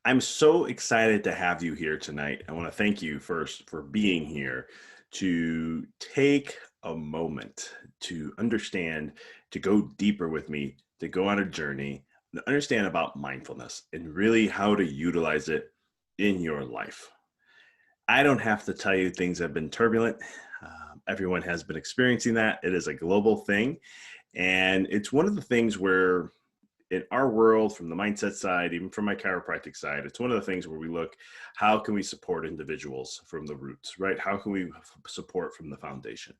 I'm so excited to have you here tonight. I want to thank you first for being here to take a moment to understand, to go deeper with me, to go on a journey, to understand about mindfulness and really how to utilize it in your life. I don't have to tell you things have been turbulent. Everyone has been experiencing that. It is a global thing. And it's one of the things where in our world, from the mindset side, even from my chiropractic side, it's one of the things where we look, how can we support individuals from the roots, right? How can we support from the foundation?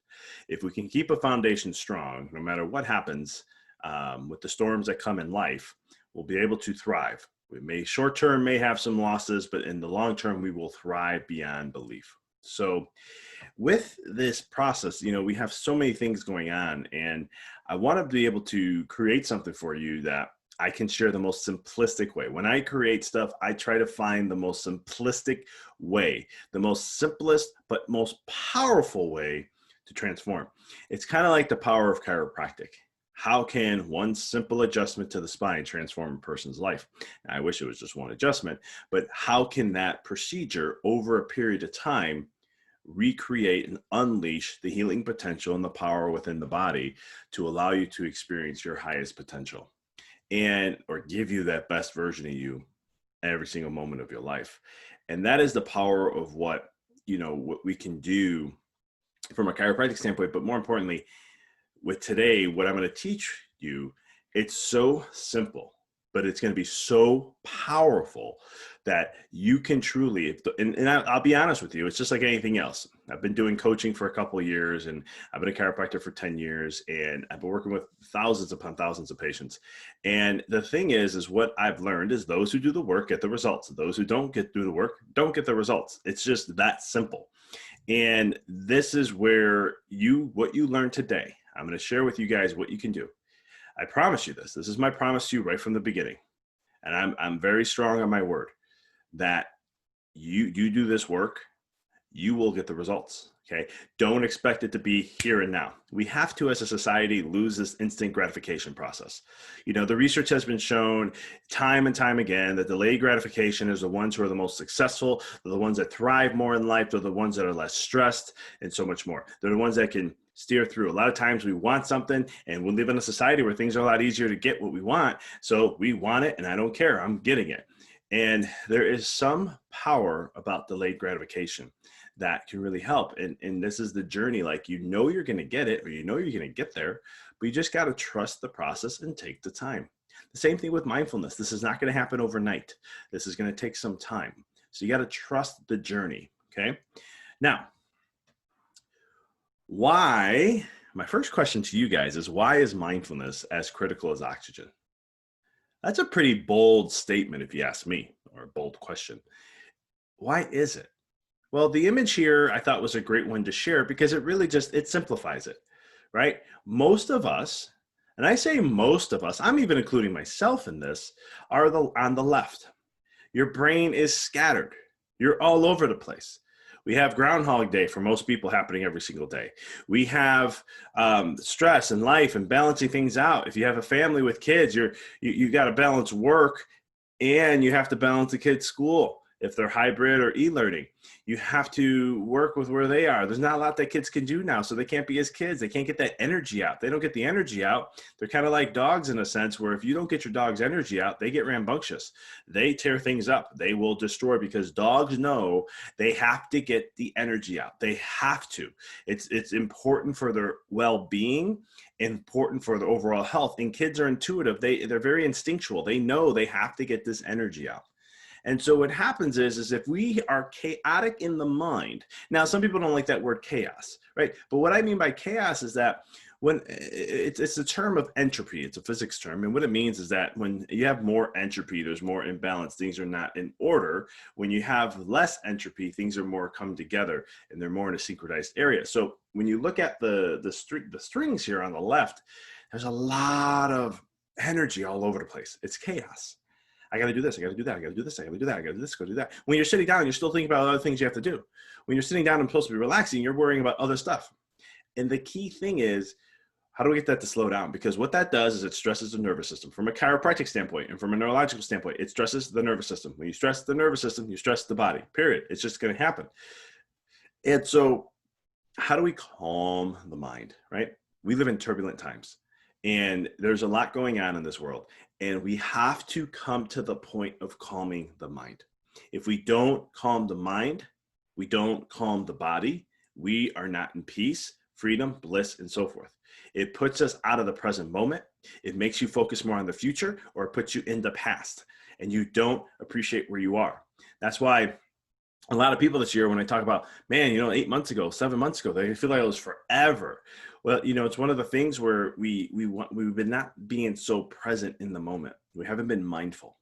If we can keep a foundation strong, no matter what happens with the storms that come in life, we'll be able to thrive. We may short term may have some losses, but in the long term, we will thrive beyond belief. So with this process, we have so many things going on, and I want to be able to create something for you that I can share the most simplistic way. When I create stuff, I try to find the most simplistic way, the most simplest but most powerful way to transform. It's kind of like the power of chiropractic. How can one simple adjustment to the spine transform a person's life? I wish it was just one adjustment, but how can that procedure over a period of time recreate and unleash the healing potential and the power within the body to allow you to experience your highest potential and or give you that best version of you every single moment of your life? And that is the power of what we can do from a chiropractic standpoint, but more importantly with today, what I'm going to teach you. It's so simple, but it's going to be so powerful that you can truly, I'll be honest with you, it's just like anything else. I've been doing coaching for a couple of years, and I've been a chiropractor for 10 years, and I've been working with thousands upon thousands of patients. And the thing is what I've learned is those who do the work get the results. Those who don't do the work don't get the results. It's just that simple. And this is where what you learn today, I'm going to share with you guys what you can do. I promise you this. This is my promise to you right from the beginning. And I'm very strong on my word that you do this work, you will get the results. Okay. Don't expect it to be here and now. We have to, as a society, lose this instant gratification process. The research has been shown time and time again that delayed gratification is the ones who are the most successful. They're the ones that thrive more in life. They're the ones that are less stressed and so much more. They're the ones that can steer through. A lot of times we want something, and we live in a society where things are a lot easier to get what we want. So we want it, and I don't care. I'm getting it. And there is some power about delayed gratification that can really help. And this is the journey. Like, you're going to get it, or you're going to get there, but you just got to trust the process and take the time. The same thing with mindfulness. This is not going to happen overnight. This is going to take some time. So you got to trust the journey. Okay. Now, my first question to you guys is, why is mindfulness as critical as oxygen? That's a pretty bold statement, if you ask me, or a bold question. Why is it? Well, the image here I thought was a great one to share because it really it simplifies it, right? Most of us, and I say most of us, I'm even including myself in this, are on the left. Your brain is scattered. You're all over the place. We have Groundhog Day for most people happening every single day. We have stress in life and balancing things out. If you have a family with kids, you got to balance work, and you have to balance the kids' school. If they're hybrid or e-learning, you have to work with where they are. There's not a lot that kids can do now, so they can't be as kids. They can't get that energy out. They don't get the energy out. They're kind of like dogs in a sense, where if you don't get your dog's energy out, they get rambunctious. They tear things up. They will destroy, because dogs know they have to get the energy out. They have to. It's important for their well-being, important for their overall health. And kids are intuitive. They're very instinctual. They know they have to get this energy out. And so what happens is if we are chaotic in the mind, now some people don't like that word chaos, right? But what I mean by chaos is that when it's a term of entropy, it's a physics term. And what it means is that when you have more entropy, there's more imbalance, things are not in order. When you have less entropy, things are more come together and they're more in a synchronized area. So when you look at the strings here on the left, there's a lot of energy all over the place. It's chaos. I got to do this. I got to do that. I got to do this. I got to do that. I got to do this. Go do that. When you're sitting down, you're still thinking about other things you have to do. When you're sitting down and supposed to be relaxing, you're worrying about other stuff. And the key thing is, How do we get that to slow down? Because what that does is it stresses the nervous system. From a chiropractic standpoint and from a neurological standpoint, it stresses the nervous system. When you stress the nervous system, you stress the body, period. It's just going to happen. And so how do we calm the mind, right? We live in turbulent times and there's a lot going on in this world. And we have to come to the point of calming the mind. If we don't calm the mind, we don't calm the body, we are not in peace, freedom, bliss, and so forth. It puts us out of the present moment. It makes you focus more on the future, or it puts you in the past and you don't appreciate where you are. That's why a lot of people this year, when I talk about, man, 8 months ago, 7 months ago, they feel like it was forever. Well, it's one of the things where we've been not being so present in the moment. We haven't been mindful.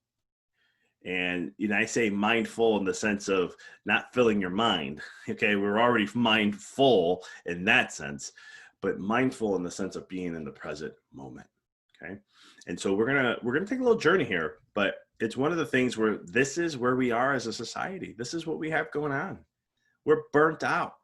And I say mindful in the sense of not filling your mind. Okay, we're already mindful in that sense, but mindful in the sense of being in the present moment. Okay, and so we're gonna take a little journey here, but it's one of the things where this is where we are as a society. This is what we have going on. We're burnt out.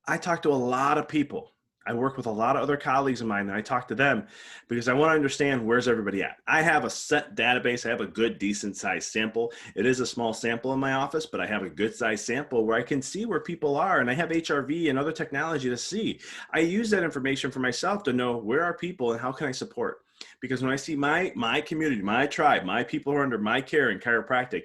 I talk to a lot of people. I work with a lot of other colleagues of mine, and I talk to them because I want to understand where's everybody at. I have a set database. I have a good, decent sized sample. It is a small sample in my office, but I have a good sized sample where I can see where people are, and I have HRV and other technology to see. I use that information for myself to know where are people and how can I support. Because when I see my community, my tribe, my people who are under my care in chiropractic,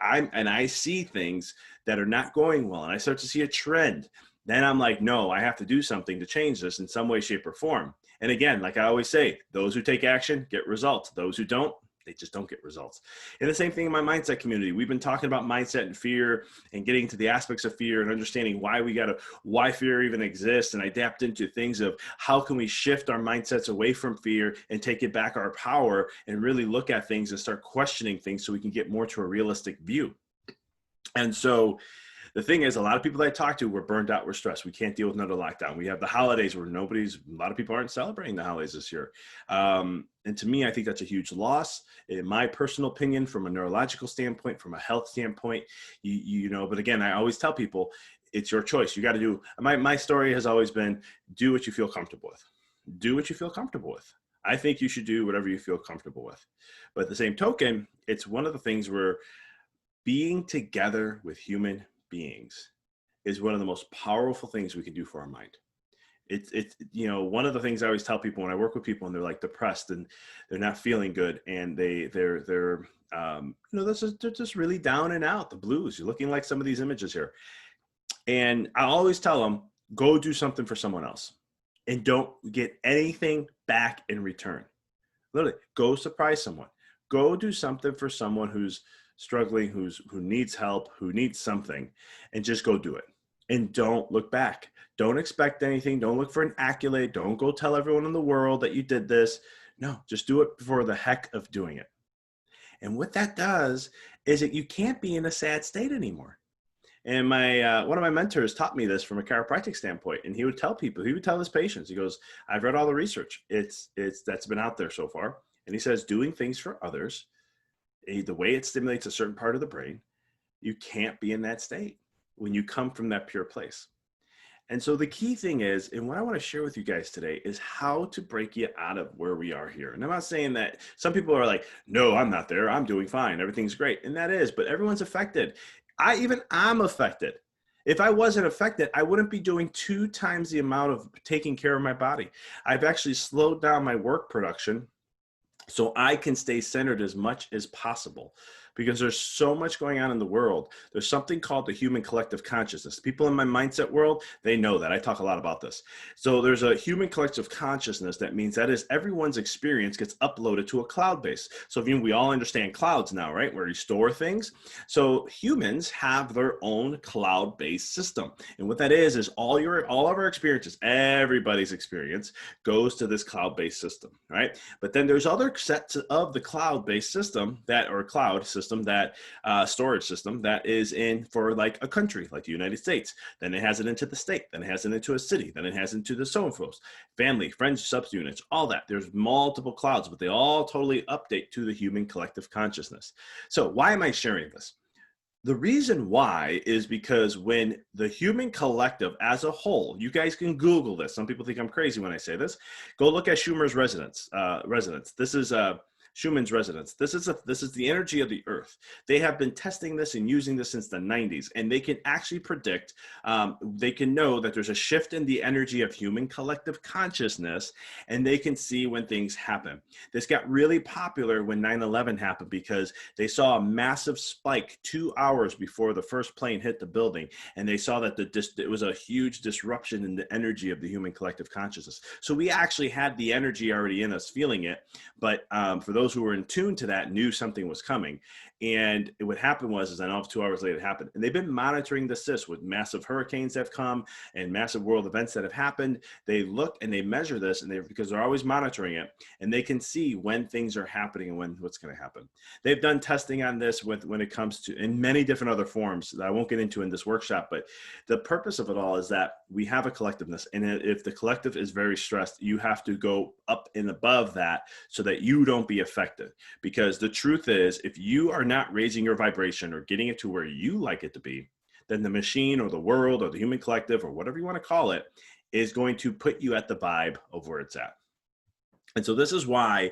I see things that are not going well, and I start to see a trend, then I'm like, no, I have to do something to change this in some way, shape, or form. And again, like I always say, those who take action get results. Those who don't, they just don't get results. And the same thing in my mindset community. We've been talking about mindset and fear and getting to the aspects of fear and understanding why fear even exists. And I adapt into things of how can we shift our mindsets away from fear and take it back our power and really look at things and start questioning things so we can get more to a realistic view. And so the thing is, a lot of people that I talk to, we're burned out, we're stressed. We can't deal with another lockdown. We have the holidays where a lot of people aren't celebrating the holidays this year. And to me, I think that's a huge loss. In my personal opinion, from a neurological standpoint, from a health standpoint, but again, I always tell people, it's your choice. You got to do, my story has always been, do what you feel comfortable with. Do what you feel comfortable with. I think you should do whatever you feel comfortable with. But at the same token, it's one of the things where being together with human beings is one of the most powerful things we can do for our mind. It's one of the things I always tell people when I work with people and they're like depressed and they're not feeling good and they're just really down and out, the blues. You're looking like some of these images here. And I always tell them, go do something for someone else and don't get anything back in return. Literally, go surprise someone. Go do something for someone who's struggling, who needs help, who needs something, and just go do it. And don't look back. Don't expect anything. Don't look for an accolade. Don't go tell everyone in the world that you did this. No, just do it for the heck of doing it. And what that does is that you can't be in a sad state anymore. And one of my mentors taught me this from a chiropractic standpoint. And he would tell his patients, he goes, I've read all the research. That's been out there so far. And he says, doing things for others, the way it stimulates a certain part of the brain, you can't be in that state when you come from that pure place. And so the key thing is, and what I want to share with you guys today is how to break you out of where we are here. And I'm not saying that some people are like, no, I'm not there. I'm doing fine. Everything's great. And that is, but everyone's affected. I'm affected. If I wasn't affected, I wouldn't be doing 2 times the amount of taking care of my body. I've actually slowed down my work production so I can stay centered as much as possible, because there's so much going on in the world. There's something called the human collective consciousness. People in my mindset world, they know that. I talk a lot about this. So there's a human collective consciousness. That means that is everyone's experience gets uploaded to a cloud base. So we all understand clouds now, right? Where you store things. So humans have their own cloud-based system. And what that is all of our experiences, everybody's experience goes to this cloud-based system, right? But then there's other sets of the cloud-based system storage system that is in for like a country like the United States. Then it has it into the state. Then it has it into a city. Then it has into the so-and-so's, family, friends, subunits, all that. There's multiple clouds, but they all totally update to the human collective consciousness. So why am I sharing this? The reason why is because when the human collective as a whole, you guys can Google this. Some people think I'm crazy when I say this. Go look at Schumer's resonance. This is Schumann's resonance. This is the energy of the earth. They have been testing this and using this since the 90s, and they can actually predict. They can know that there's a shift in the energy of human collective consciousness, and they can see when things happen. This got really popular when 9/11 happened because they saw a massive spike 2 hours before the first plane hit the building, and they saw that it was a huge disruption in the energy of the human collective consciousness. So we actually had the energy already in us, feeling it, but for those who were in tune to that, knew something was coming. And what happened was, I know 2 hours later it happened, and they've been monitoring this with massive hurricanes that have come and massive world events that have happened. They look and they measure this, and because they're always monitoring it, and they can see when things are happening and what's going to happen. They've done testing on this when it comes to in many different other forms that I won't get into in this workshop. But the purpose of it all is that we have a collectiveness, and if the collective is very stressed, you have to go up and above that so that you don't be affected. Because the truth is, if you are not raising your vibration or getting it to where you like it to be, then the machine or the world or the human collective or whatever you want to call it is going to put you at the vibe of where it's at. And so this is why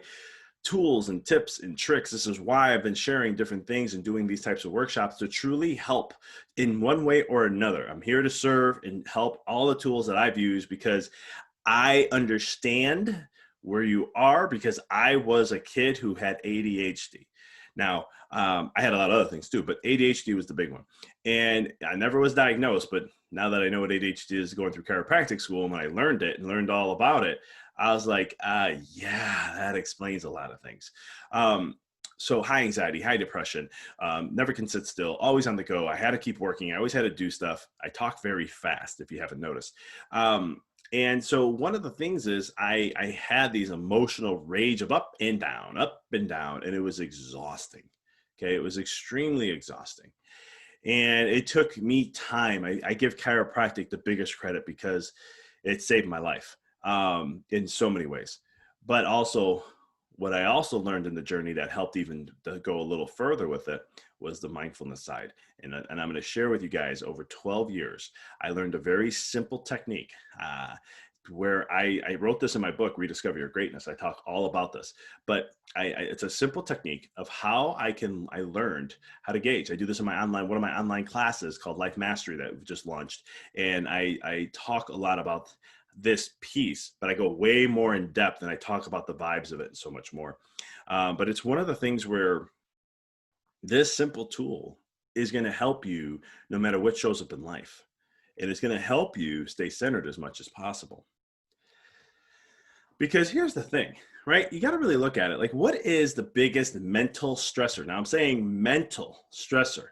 tools and tips and tricks, this is why I've been sharing different things and doing these types of workshops to truly help in one way or another. I'm here to serve and help all the tools that I've used because I understand where you are, because I was a kid who had ADHD. Now, I had a lot of other things too, but ADHD was the big one. And I never was diagnosed, but now that I know what ADHD is, going through chiropractic school, and when I learned it and learned all about it, I was like, yeah, that explains a lot of things. So high anxiety, high depression, never can sit still, always on the go. I had to keep working. I always had to do stuff. I talk very fast, if you haven't noticed. And so one of the things is I had these emotional rage of up and down, and it was exhausting. Okay. It was extremely exhausting. And it took me time. I give chiropractic the biggest credit because it saved my life in so many ways. But also, what I also learned in the journey that helped even to go a little further with it was the mindfulness side. And I'm going to share with you guys, over 12 years, I learned a very simple technique where I wrote this in my book, Rediscover Your Greatness. I talk all about this, but it's a simple technique of how I learned how to gauge. I do this in one of my online classes called Life Mastery that we've just launched. And I talk a lot about this piece, but I go way more in depth and I talk about the vibes of it and so much more. But it's one of the things where this simple tool is going to help you no matter what shows up in life. And it's going to help you stay centered as much as possible. Because here's the thing, right? You got to really look at it. Like, what is the biggest mental stressor? Now, I'm saying mental stressor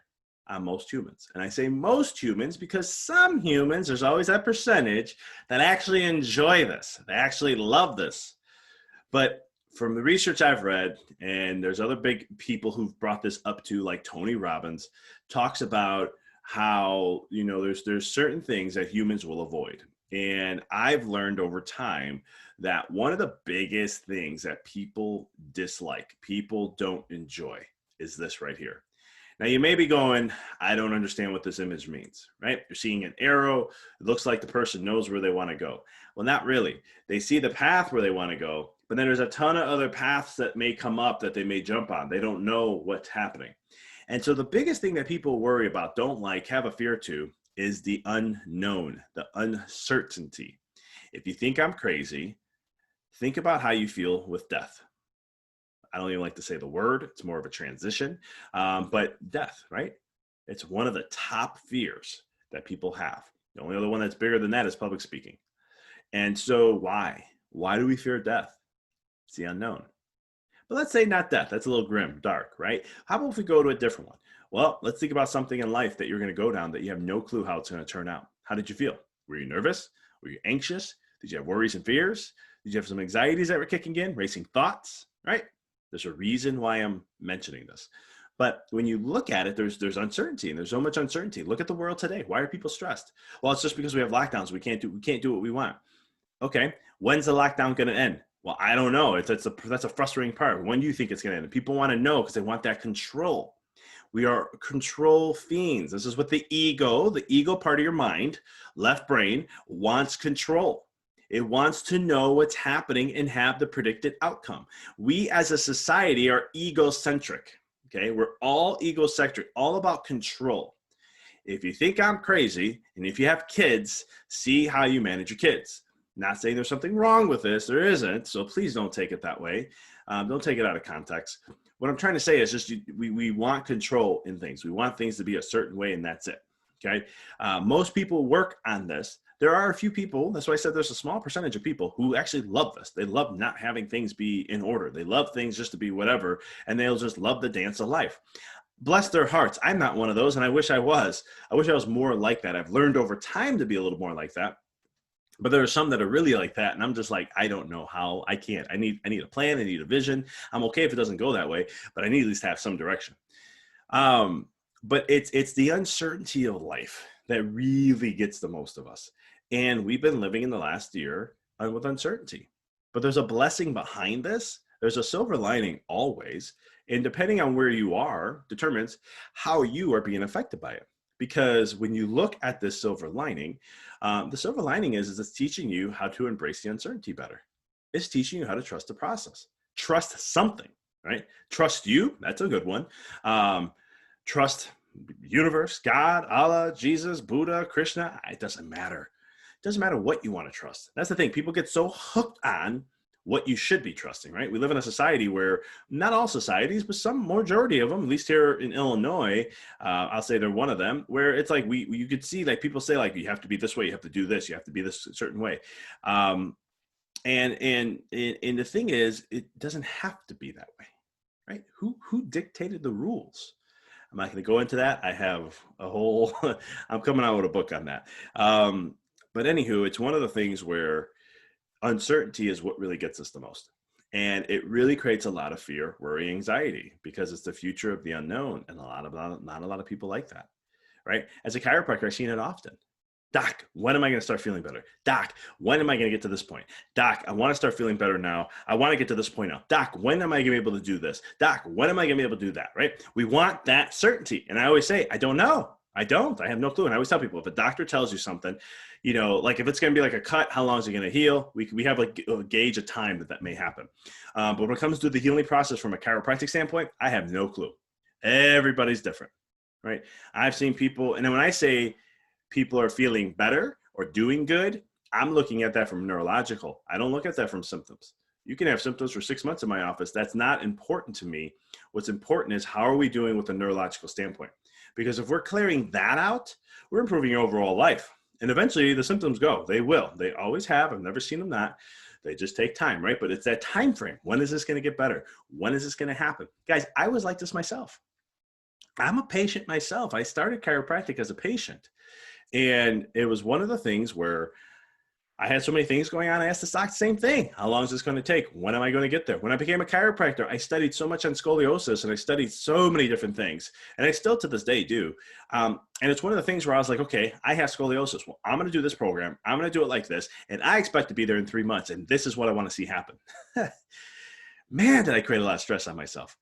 on most humans. And I say most humans because some humans, there's always that percentage that actually enjoy this. They actually love this. But from the research I've read, and there's other big people who've brought this up to, like Tony Robbins, talks about how, there's certain things that humans will avoid. And I've learned over time that one of the biggest things that people dislike, people don't enjoy, is this right here. Now, you may be going, I don't understand what this image means, right? You're seeing an arrow. It looks like the person knows where they want to go. Well, not really. They see the path where they want to go, but then there's a ton of other paths that may come up that they may jump on. They don't know what's happening. And so the biggest thing that people worry about, don't like, have a fear to, is the unknown, the uncertainty. If you think I'm crazy, think about how you feel with death. I don't even like to say the word. It's more of a transition. But death, right? It's one of the top fears that people have. The only other one that's bigger than that is public speaking. And so why? Why do we fear death? It's the unknown. But let's say not death. That's a little grim, dark, right? How about if we go to a different one? Well, let's think about something in life that you're going to go down that you have no clue how it's going to turn out. How did you feel? Were you nervous? Were you anxious? Did you have worries and fears? Did you have some anxieties that were kicking in? Racing thoughts, right? There's a reason why I'm mentioning this. But when you look at it, there's uncertainty, and there's so much uncertainty. Look at the world today. Why are people stressed? Well, it's just because we have lockdowns. We can't do what we want. Okay, when's the lockdown going to end? Well, I don't know. That's a frustrating part. When do you think it's going to end? People want to know because they want that control. We are control fiends. This is what the ego part of your mind, left brain, wants control. It wants to know what's happening and have the predicted outcome. We as a society are egocentric. Okay, we're all egocentric, all about control. If you think I'm crazy, and if you have kids, see how you manage your kids. Not saying there's something wrong with this, there isn't, so please don't take it that way. Don't take it out of context. What I'm trying to say is just we want control in things. We want things to be a certain way, and that's it. Okay. Most people work on this. There are a few people, that's why I said there's a small percentage of people who actually love this. They love not having things be in order. They love things just to be whatever, and they'll just love the dance of life. Bless their hearts. I'm not one of those, and I wish I was. I wish I was more like that. I've learned over time to be a little more like that. But there are some that are really like that, and I'm just like, I don't know how. I can't. I need a plan. I need a vision. I'm okay if it doesn't go that way, but I need at least to have some direction. But it's the uncertainty of life that really gets the most of us. And we've been living in the last year with uncertainty. But there's a blessing behind this. There's a silver lining always. And depending on where you are determines how you are being affected by it. Because when you look at this silver lining, the silver lining is it's teaching you how to embrace the uncertainty better. It's teaching you how to trust the process. Trust something, right? Trust you. That's a good one. Trust universe, God, Allah, Jesus, Buddha, Krishna. It doesn't matter. It doesn't matter what you want to trust. That's the thing. People get so hooked on what you should be trusting, right? We live in a society where, not all societies, but some majority of them, at least here in Illinois, I'll say they're one of them, where it's like you could see like people say like, you have to be this way, you have to do this, you have to be this certain way. And the thing is, it doesn't have to be that way, right? Who dictated the rules? I'm not going to go into that. I have a whole, I'm coming out with a book on that. But anywho, it's one of the things where uncertainty is what really gets us the most. And it really creates a lot of fear, worry, anxiety, because it's the future of the unknown. And not a lot of people like that, right? As a chiropractor, I've seen it often. Doc, when am I going to start feeling better? Doc, when am I going to get to this point? Doc, I want to start feeling better now. I want to get to this point now. Doc, when am I going to be able to do this? Doc, when am I going to be able to do that, right? We want that certainty. And I always say, I don't know. I have no clue. And I always tell people, if a doctor tells you something, like if it's going to be like a cut, how long is it going to heal? We have like a gauge of time that may happen. But when it comes to the healing process from a chiropractic standpoint, I have no clue. Everybody's different, right? I've seen people, and then when I say people are feeling better or doing good, I'm looking at that from neurological. I don't look at that from symptoms. You can have symptoms for 6 months in my office. That's not important to me. What's important is how are we doing with a neurological standpoint? Because if we're clearing that out, we're improving your overall life. And eventually the symptoms go. They will. They always have. I've never seen them not. They just take time, right? But it's that time frame. When is this going to get better? When is this going to happen? Guys, I was like this myself. I'm a patient myself. I started chiropractic as a patient. And it was one of the things where I had so many things going on. I asked the doc the same thing. How long is this going to take? When am I going to get there? When I became a chiropractor, I studied so much on scoliosis and I studied so many different things. And I still to this day do. And it's one of the things where I was like, okay, I have scoliosis. Well, I'm going to do this program. I'm going to do it like this. And I expect to be there in 3 months. And this is what I want to see happen. Man, did I create a lot of stress on myself.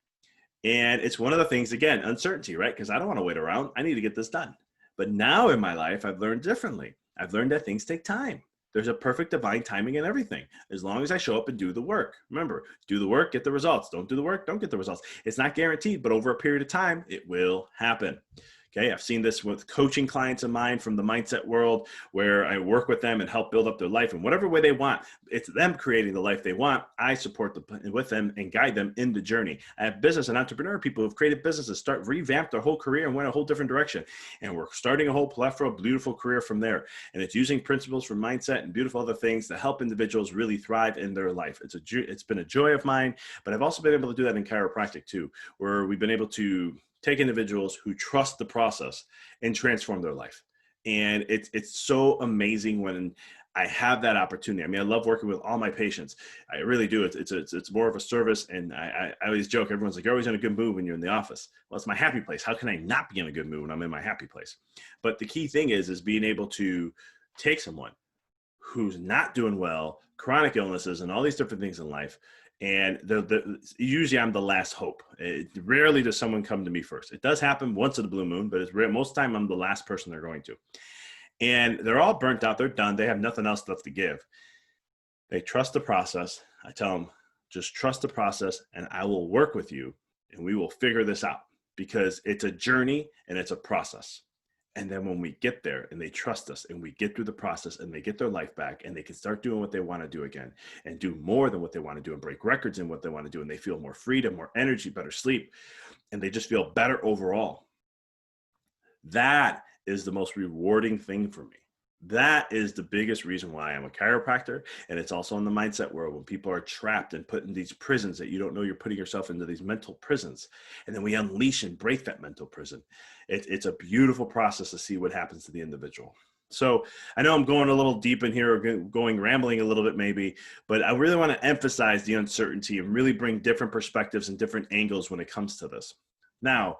And it's one of the things, again, uncertainty, right? Because I don't want to wait around. I need to get this done. But now in my life, I've learned differently. I've learned that things take time. There's a perfect divine timing in everything, as long as I show up and do the work. Remember, do the work, get the results. Don't do the work, don't get the results. It's not guaranteed, but over a period of time, it will happen. Okay, I've seen this with coaching clients of mine from the mindset world, where I work with them and help build up their life in whatever way they want. It's them creating the life they want. I support with them and guide them in the journey. I have business and entrepreneur people who've created businesses, revamped their whole career and went a whole different direction. And we're starting a whole plethora of beautiful career from there. And it's using principles from mindset and beautiful other things to help individuals really thrive in their life. It's been a joy of mine, but I've also been able to do that in chiropractic too, where we've been able to take individuals who trust the process and transform their life. And it's so amazing when I have that opportunity. I mean, I love working with all my patients. I really do. It's more of a service. And I always joke, everyone's like, you're always in a good mood when you're in the office. Well, it's my happy place. How can I not be in a good mood when I'm in my happy place? But the key thing is being able to take someone who's not doing well, chronic illnesses and all these different things in life, And usually I'm the last hope. Rarely does someone come to me first. It does happen once in the blue moon, but it's rare. Most of the time I'm the last person they're going to. And they're all burnt out. They're done. They have nothing else left to give. They trust the process. I tell them, just trust the process and I will work with you and we will figure this out, because it's a journey and it's a process. And then when we get there and they trust us and we get through the process and they get their life back and they can start doing what they want to do again and do more than what they want to do and break records in what they want to do, and they feel more freedom, more energy, better sleep, and they just feel better overall. That is the most rewarding thing for me. That is the biggest reason why I'm a chiropractor. And it's also in the mindset world, when people are trapped and put in these prisons that you don't know you're putting yourself into, these mental prisons. And then we unleash and break that mental prison. It's a beautiful process to see what happens to the individual. So I know I'm going a little deep in here, or going rambling a little bit maybe, but I really want to emphasize the uncertainty and really bring different perspectives and different angles when it comes to this. Now,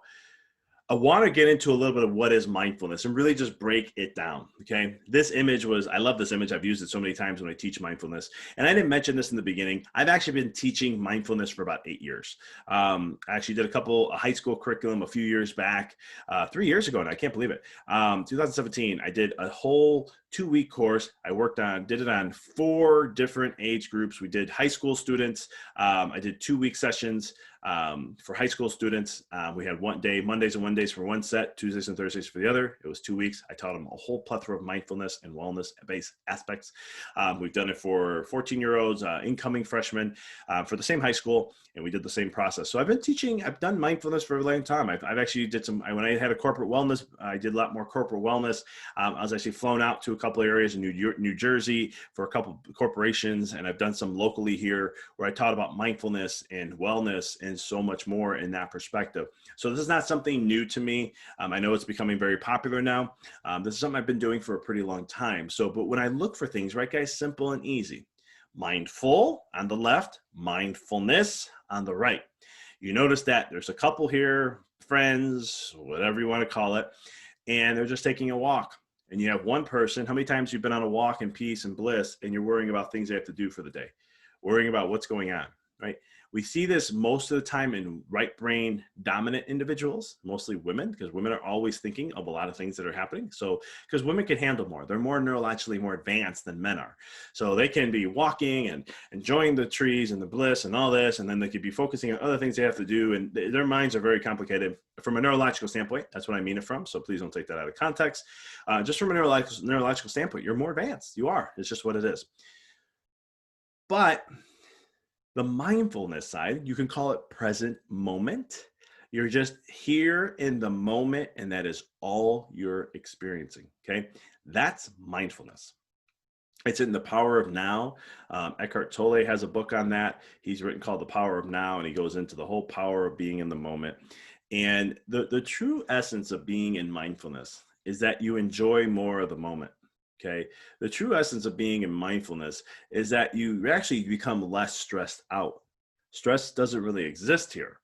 I want to get into a little bit of what is mindfulness and really just break it down. Okay. This image I love this image. I've used it so many times when I teach mindfulness. And I didn't mention this in the beginning. I've actually been teaching mindfulness for about 8 years. I actually did a high school curriculum a few years back, 3 years ago. And I can't believe it. 2017, I did a whole 2-week course. I did it on 4 different age groups. We did high school students. I did 2-week sessions for high school students. We had one day, Mondays and Wednesdays for one set, Tuesdays and Thursdays for the other. It was 2 weeks. I taught them a whole plethora of mindfulness and wellness-based aspects. We've done it for 14-year-olds, incoming freshmen, for the same high school, and we did the same process. So I've done mindfulness for a long time. I've actually did when I had a corporate wellness, I did a lot more corporate wellness. I was actually flown out to a couple of areas in New Jersey for a couple of corporations, and I've done some locally here where I taught about mindfulness and wellness and so much more in that perspective. So this is not something new to me. I know it's becoming very popular now. This is something I've been doing for a pretty long time. But when I look for things, right, guys, simple and easy. Mindful on the left, mindfulness on the right. You notice that there's a couple here, friends, whatever you want to call it, and they're just taking a walk. And you have one person. How many times you've been on a walk in peace and bliss and you're worrying about things they have to do for the day, worrying about what's going on, right? We see this most of the time in right brain dominant individuals, mostly women, because women are always thinking of a lot of things that are happening. So, because women can handle more, they're more neurologically more advanced than men are. So they can be walking and enjoying the trees and the bliss and all this, and then they could be focusing on other things they have to do. And their minds are very complicated from a neurological standpoint. That's what I mean it from. So please don't take that out of context. Just from a neurological standpoint, you're more advanced. You are. It's just what it is. But the mindfulness side, you can call it present moment. You're just here in the moment, and that is all you're experiencing, okay? That's mindfulness. It's in The Power of Now. Eckhart Tolle has a book on that. He's written called The Power of Now, and he goes into the whole power of being in the moment. And the true essence of being in mindfulness is that you enjoy more of the moment. Okay. The true essence of being in mindfulness is that you actually become less stressed out. Stress doesn't really exist here.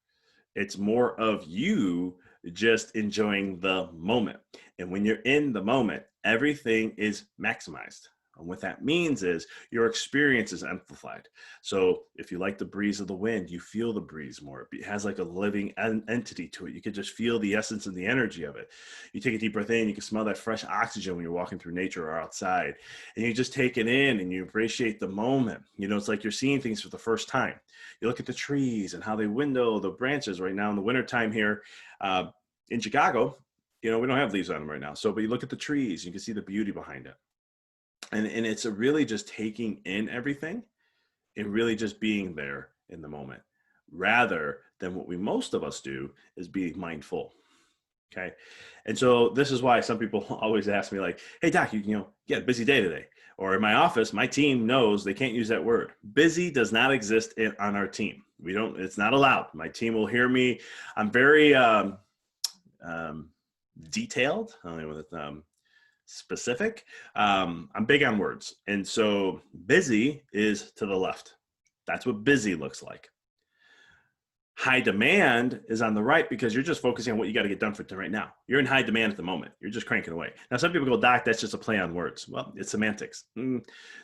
It's more of you just enjoying the moment. And when you're in the moment, everything is maximized. And what that means is your experience is amplified. So if you like the breeze of the wind, you feel the breeze more. It has like a living entity to it. You can just feel the essence and the energy of it. You take a deep breath in, you can smell that fresh oxygen when you're walking through nature or outside. And you just take it in and you appreciate the moment. You know, it's like you're seeing things for the first time. You look at the trees and how they window the branches right now in the wintertime here in Chicago. You know, we don't have leaves on them right now. But you look at the trees, you can see the beauty behind it. And it's really just taking in everything and really just being there in the moment, rather than what most of us do is being mindful. Okay. And so this is why some people always ask me like, hey, Doc, you had a busy day today. Or in my office, my team knows they can't use that word. Busy does not exist on our team. It's not allowed. My team will hear me. I'm very detailed. I don't know what specific. I'm big on words. And so busy is to the left. That's what busy looks like. High demand is on the right because you're just focusing on what you got to get done for right now. You're in high demand at the moment. You're just cranking away. Now, some people go, Doc, that's just a play on words. Well, it's semantics.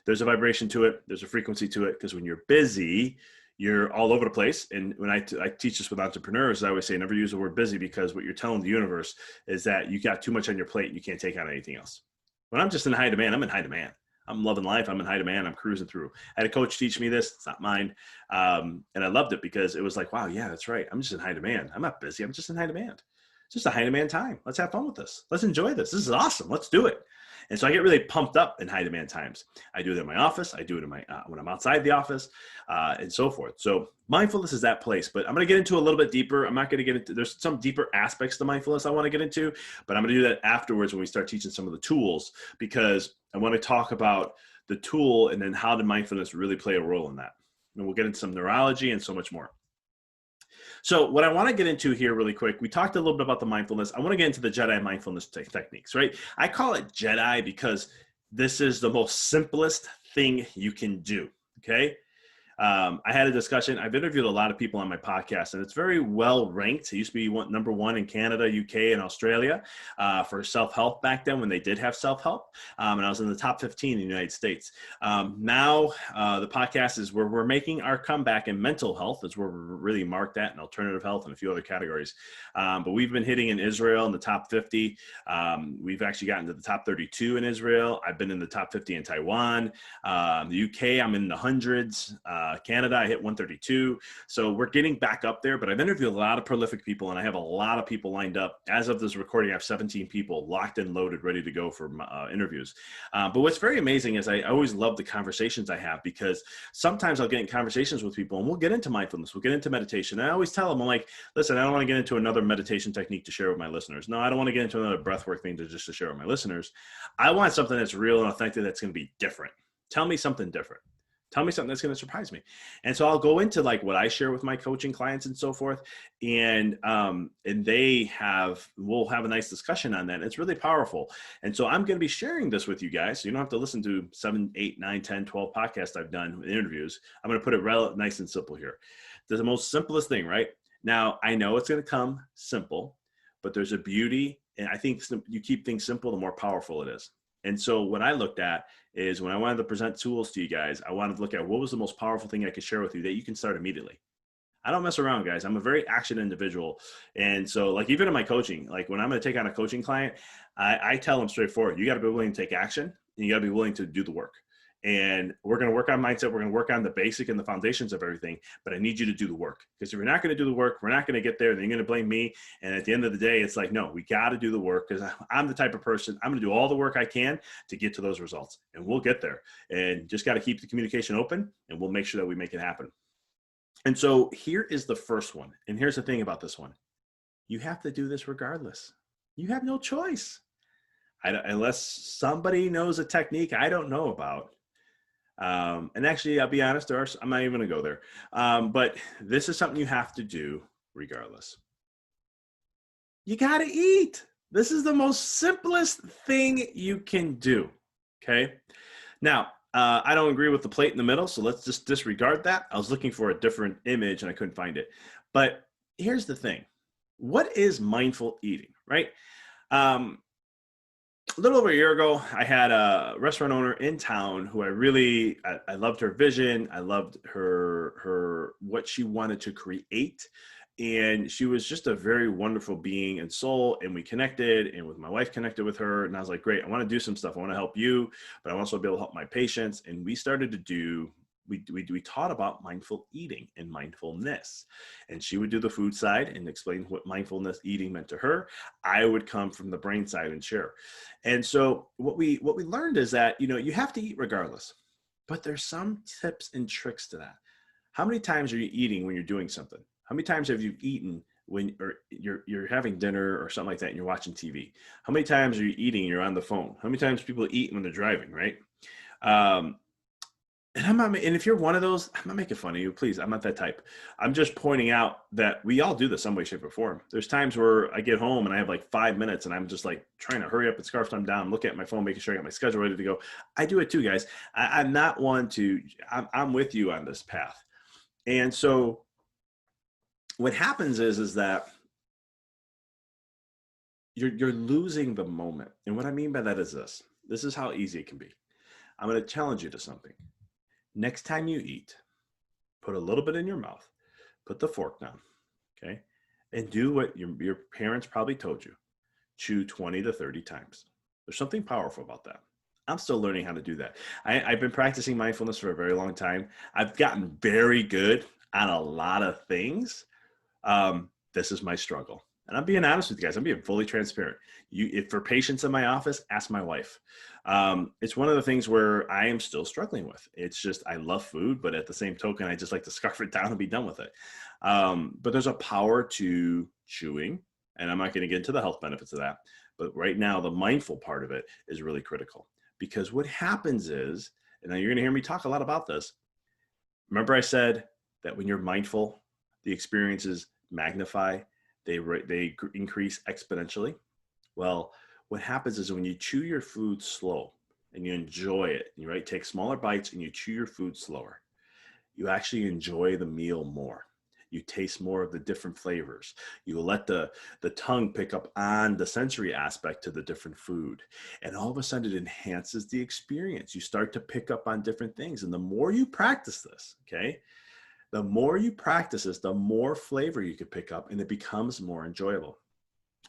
There's a vibration to it. There's a frequency to it because when you're busy, you're all over the place. And when I teach this with entrepreneurs, I always say never use the word busy, because what you're telling the universe is that you got too much on your plate and you can't take on anything else. When I'm just in high demand, I'm in high demand. I'm loving life. I'm in high demand. I'm cruising through. I had a coach teach me this. It's not mine. And I loved it because it was like, wow, yeah, that's right. I'm just in high demand. I'm not busy. I'm just in high demand. It's just a high demand time. Let's have fun with this. Let's enjoy this. This is awesome. Let's do it. And so I get really pumped up in high demand times. I do it in my office. I do it in my when I'm outside the office, and so forth. So mindfulness is that place. But I'm going to get into a little bit deeper. I'm not going to get into. There's some deeper aspects to mindfulness I want to get into, but I'm going to do that afterwards when we start teaching some of the tools, because I want to talk about the tool and then how did mindfulness really play a role in that. And we'll get into some neurology and so much more. So what I want to get into here really quick, we talked a little bit about the mindfulness. I want to get into the Jedi mindfulness techniques, right? I call it Jedi because this is the most simplest thing you can do, okay? I had a discussion. I've interviewed a lot of people on my podcast, and it's very well ranked. It used to be number one in Canada, UK, and Australia for self-help back then when they did have self-help. And I was in the top 15 in the United States. Now the podcast is where we're making our comeback in mental health. Is where we're really marked at, and alternative health and a few other categories. But we've been hitting in Israel in the top 50. We've actually gotten to the top 32 in Israel. I've been in the top 50 in Taiwan. The UK, I'm in the hundreds. Canada, I hit 132. So we're getting back up there, but I've interviewed a lot of prolific people, and I have a lot of people lined up. As of this recording, I have 17 people locked and loaded, ready to go for interviews. But what's very amazing is I always love the conversations I have, because sometimes I'll get in conversations with people and we'll get into mindfulness, we'll get into meditation. And I always tell them, I'm like, listen, I don't want to get into another meditation technique to share with my listeners. No, I don't want to get into another breathwork thing to share with my listeners. I want something that's real and authentic, that's going to be different. Tell me something different. Tell me something that's going to surprise me. And so I'll go into like what I share with my coaching clients and so forth. And we'll have a nice discussion on that. And it's really powerful. And so I'm going to be sharing this with you guys. So you don't have to listen to 7, 8, 9, 10, 12 podcasts I've done with interviews. I'm going to put it nice and simple here. The most simplest thing, right? Now, I know it's going to come simple, but there's a beauty. And I think you keep things simple, the more powerful it is. And so what I looked at is when I wanted to present tools to you guys, I wanted to look at what was the most powerful thing I could share with you that you can start immediately. I don't mess around, guys. I'm a very action individual. And so like even in my coaching, like when I'm going to take on a coaching client, I tell them straightforward, you got to be willing to take action and you got to be willing to do the work. And we're going to work on mindset. We're going to work on the basic and the foundations of everything, but I need you to do the work, because if you're not going to do the work, we're not going to get there. Then you're going to blame me. And at the end of the day, it's like, no, we got to do the work, because I'm the type of person, I'm going to do all the work I can to get to those results, and we'll get there. And just got to keep the communication open, and we'll make sure that we make it happen. And so here is the first one. And here's the thing about this one. You have to do this regardless. You have no choice. Unless somebody knows a technique I don't know about. And actually, I'll be honest, I'm not even going to go there. But this is something you have to do regardless. You got to eat. This is the most simplest thing you can do. Okay. Now, I don't agree with the plate in the middle, so let's just disregard that. I was looking for a different image and I couldn't find it. But here's the thing. What is mindful eating, right? A little over a year ago, I had a restaurant owner in town who I loved her vision. I loved her what she wanted to create. And she was just a very wonderful being and soul. And we connected, and with my wife connected with her. And I was like, great, I want to do some stuff. I want to help you, but I want to also be able to help my patients. And we started to do we taught about mindful eating and mindfulness, and she would do the food side and explain what mindfulness eating meant to her. I would come from the brain side and share. And so what we learned is that, you have to eat regardless, but there's some tips and tricks to that. How many times are you eating when you're doing something? How many times have you eaten when you're having dinner or something like that and you're watching TV? How many times are you eating and you're on the phone? How many times people eat when they're driving, right? And if you're one of those, I'm not making fun of you, please. I'm not that type. I'm just pointing out that we all do this some way, shape, or form. There's times where I get home and I have like 5 minutes and I'm just like trying to hurry up and scarf time down, look at my phone, making sure I got my schedule ready to go. I do it too, guys. I'm not one to, I'm with you on this path. And so what happens is that you're losing the moment. And what I mean by that is this. This is how easy it can be. I'm going to challenge you to something. Next time you eat, Put a little bit in your mouth, put the fork down, okay? And do what your parents probably told you. Chew 20 to 30 times. There's something powerful about that. I'm still learning how to do that. I've been practicing mindfulness for a very long time. I've gotten very good on a lot of things. This is my struggle. And I'm being honest with you guys. I'm being fully transparent. If for patients in my office, ask my wife. It's one of the things where I am still struggling with. It's just, I love food, but at the same token, I just like to scarf it down and be done with it. But there's a power to chewing, and I'm not going to get into the health benefits of that. But right now, the mindful part of it is really critical, because what happens is, and now you're going to hear me talk a lot about this. Remember I said that when you're mindful, the experiences magnify, they increase exponentially. Well, what happens is when you chew your food slow and you enjoy it, you take smaller bites and you chew your food slower, you actually enjoy the meal more. You taste more of the different flavors. You let the tongue pick up on the sensory aspect to the different food. And all of a sudden it enhances the experience. You start to pick up on different things. And the more you practice this, okay, the more you practice this, the more flavor you could pick up and it becomes more enjoyable.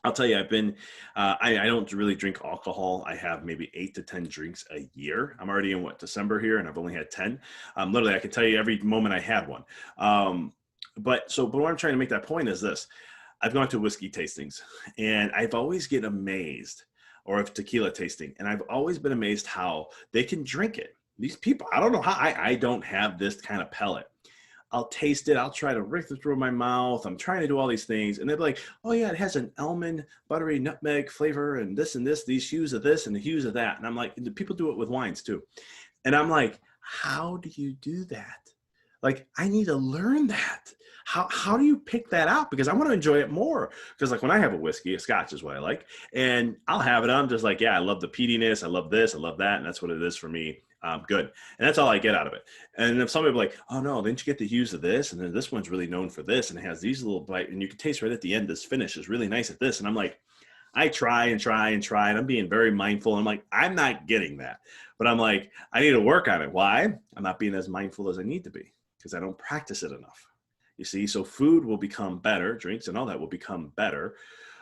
I'll tell you, I don't really drink alcohol. I have maybe 8 to 10 drinks a year. I'm already in December here, and I've only had 10. Literally, I can tell you every moment I had one. But what I'm trying to make that point is this. I've gone to whiskey tastings, and I've always get amazed, or of tequila tasting, and I've always been amazed how they can drink it. These people, I don't know how, I don't have this kind of palate. I'll taste it. I'll try to rip it through my mouth. I'm trying to do all these things. And they're like, oh yeah, it has an almond, buttery nutmeg flavor and this, these hues of this and the hues of that. And I'm like, people do it with wines too. And I'm like, how do you do that? Like, I need to learn that. How do you pick that out? Because I want to enjoy it more. Because like when I have a whiskey, a scotch is what I like. And I'll have it. I'm just like, yeah, I love the peatiness. I love this. I love that. And that's what it is for me. Good. And that's all I get out of it. And if somebody be like, oh no, didn't you get the hues of this? And then this one's really known for this. And it has these little bite. And you can taste right at the end, this finish is really nice at this. And I'm like, I try and try and try. And I'm being very mindful. And I'm like, I'm not getting that. But I'm like, I need to work on it. Why? I'm not being as mindful as I need to be because I don't practice it enough. You see, so food will become better, drinks and all that will become better.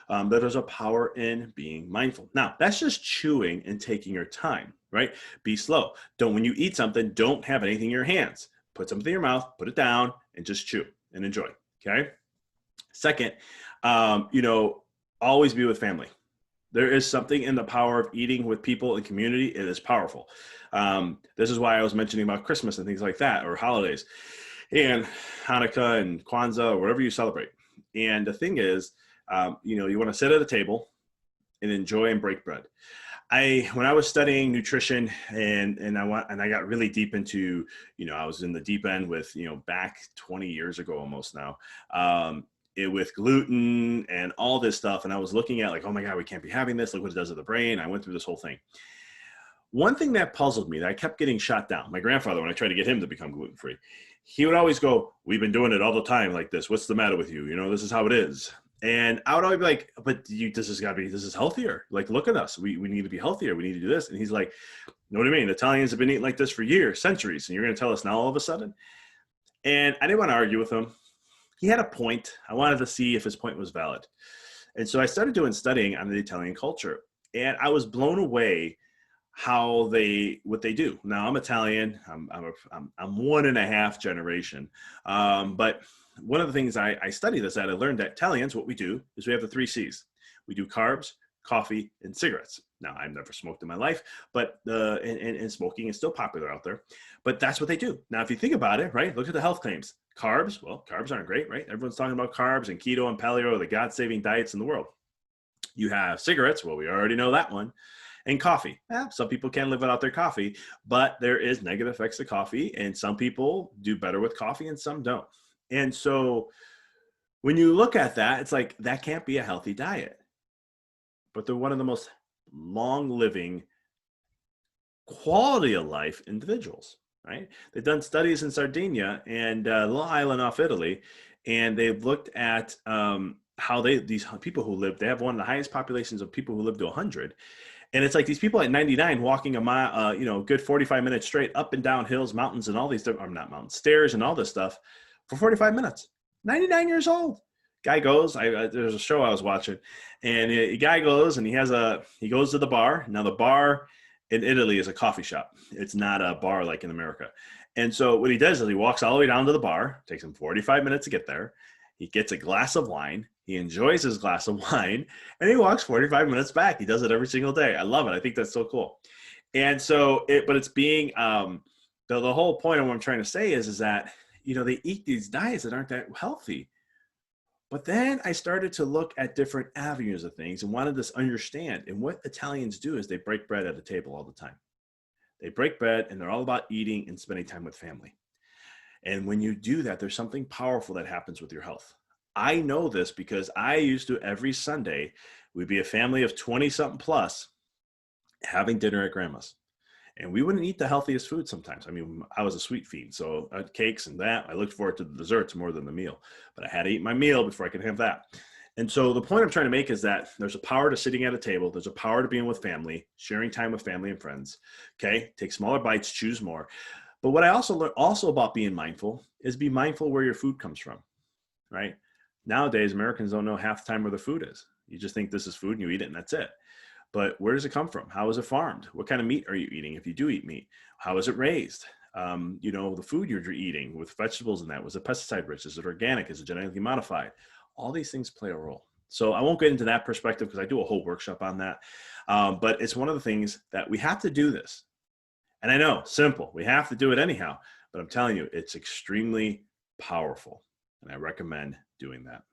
But there's a power in being mindful. Now, that's just chewing and taking your time, right? Be slow. When you eat something, don't have anything in your hands. Put something in your mouth, put it down, and just chew and enjoy, okay? Second, always be with family. There is something in the power of eating with people and community. It is powerful. This is why I was mentioning about Christmas and things like that, or holidays, and Hanukkah and Kwanzaa, or whatever you celebrate. And the thing is, you want to sit at a table and enjoy and break bread. When I was studying nutrition and I got really deep into, I was in the deep end with, back 20 years ago, almost now, with gluten and all this stuff. And I was looking at like, oh my God, we can't be having this. Look what it does to the brain. I went through this whole thing. One thing that puzzled me that I kept getting shot down, my grandfather, when I tried to get him to become gluten-free, he would always go, we've been doing it all the time like this. What's the matter with you? This is how it is. And I would always be like, but this is healthier. Like, look at us. We need to be healthier. We need to do this. And he's like, you know what I mean? Italians have been eating like this for years, centuries. And you're going to tell us now all of a sudden? And I didn't want to argue with him. He had a point. I wanted to see if his point was valid. And so I started doing studying on the Italian culture. And I was blown away what they do. Now I'm Italian. I'm 1.5 generation. But one of the things I study this at, I learned that Italians, what we do is we have the 3 C's. We do carbs, coffee, and cigarettes. Now I've never smoked in my life, but and smoking is still popular out there, but that's what they do. Now, if you think about it, right, look at the health claims. Carbs, well, carbs aren't great, right? Everyone's talking about carbs and keto and paleo, the God-saving diets in the world. You have cigarettes, well, we already know that one. And coffee. Some people can live without their coffee, but there is negative effects of coffee, and some people do better with coffee and some don't. And so when you look at that, it's like, that can't be a healthy diet. But they're one of the most long-living, quality of life individuals, right? They've done studies in Sardinia and a little island off Italy, and they've looked at how these people who live, they have one of the highest populations of people who live to 100. And it's like these people at 99 walking a mile, good 45 minutes straight up and down hills, mountains, and all these, or not mountains, stairs and all this stuff for 45 minutes. 99 years old. Guy goes, there's a show I was watching, and a guy goes and he goes to the bar. Now the bar in Italy is a coffee shop. It's not a bar like in America. And so what he does is he walks all the way down to the bar, takes him 45 minutes to get there. He gets a glass of wine. He enjoys his glass of wine, and he walks 45 minutes back. He does it every single day. I love it. I think that's so cool. And so, but it's being, the whole point of what I'm trying to say is that, they eat these diets that aren't that healthy. But then I started to look at different avenues of things and wanted to understand. And what Italians do is they break bread at the table all the time. They break bread, and they're all about eating and spending time with family. And when you do that, there's something powerful that happens with your health. I know this because I used to, every Sunday, we'd be a family of 20 something plus having dinner at grandma's. And we wouldn't eat the healthiest food sometimes. I mean, I was a sweet fiend, so I had cakes and that. I looked forward to the desserts more than the meal, but I had to eat my meal before I could have that. And so the point I'm trying to make is that there's a power to sitting at a table. There's a power to being with family, sharing time with family and friends. Okay, take smaller bites, choose more. But what I also learned about being mindful is be mindful where your food comes from, right? Nowadays, Americans don't know half the time where the food is. You just think this is food and you eat it and that's it. But where does it come from? How is it farmed? What kind of meat are you eating if you do eat meat? How is it raised? The food you're eating with vegetables in that, was it pesticide rich? Is it organic? Is it genetically modified? All these things play a role. So I won't get into that perspective because I do a whole workshop on that. But it's one of the things that we have to do this. And I know, simple, we have to do it anyhow, but I'm telling you, it's extremely powerful. And I recommend doing that.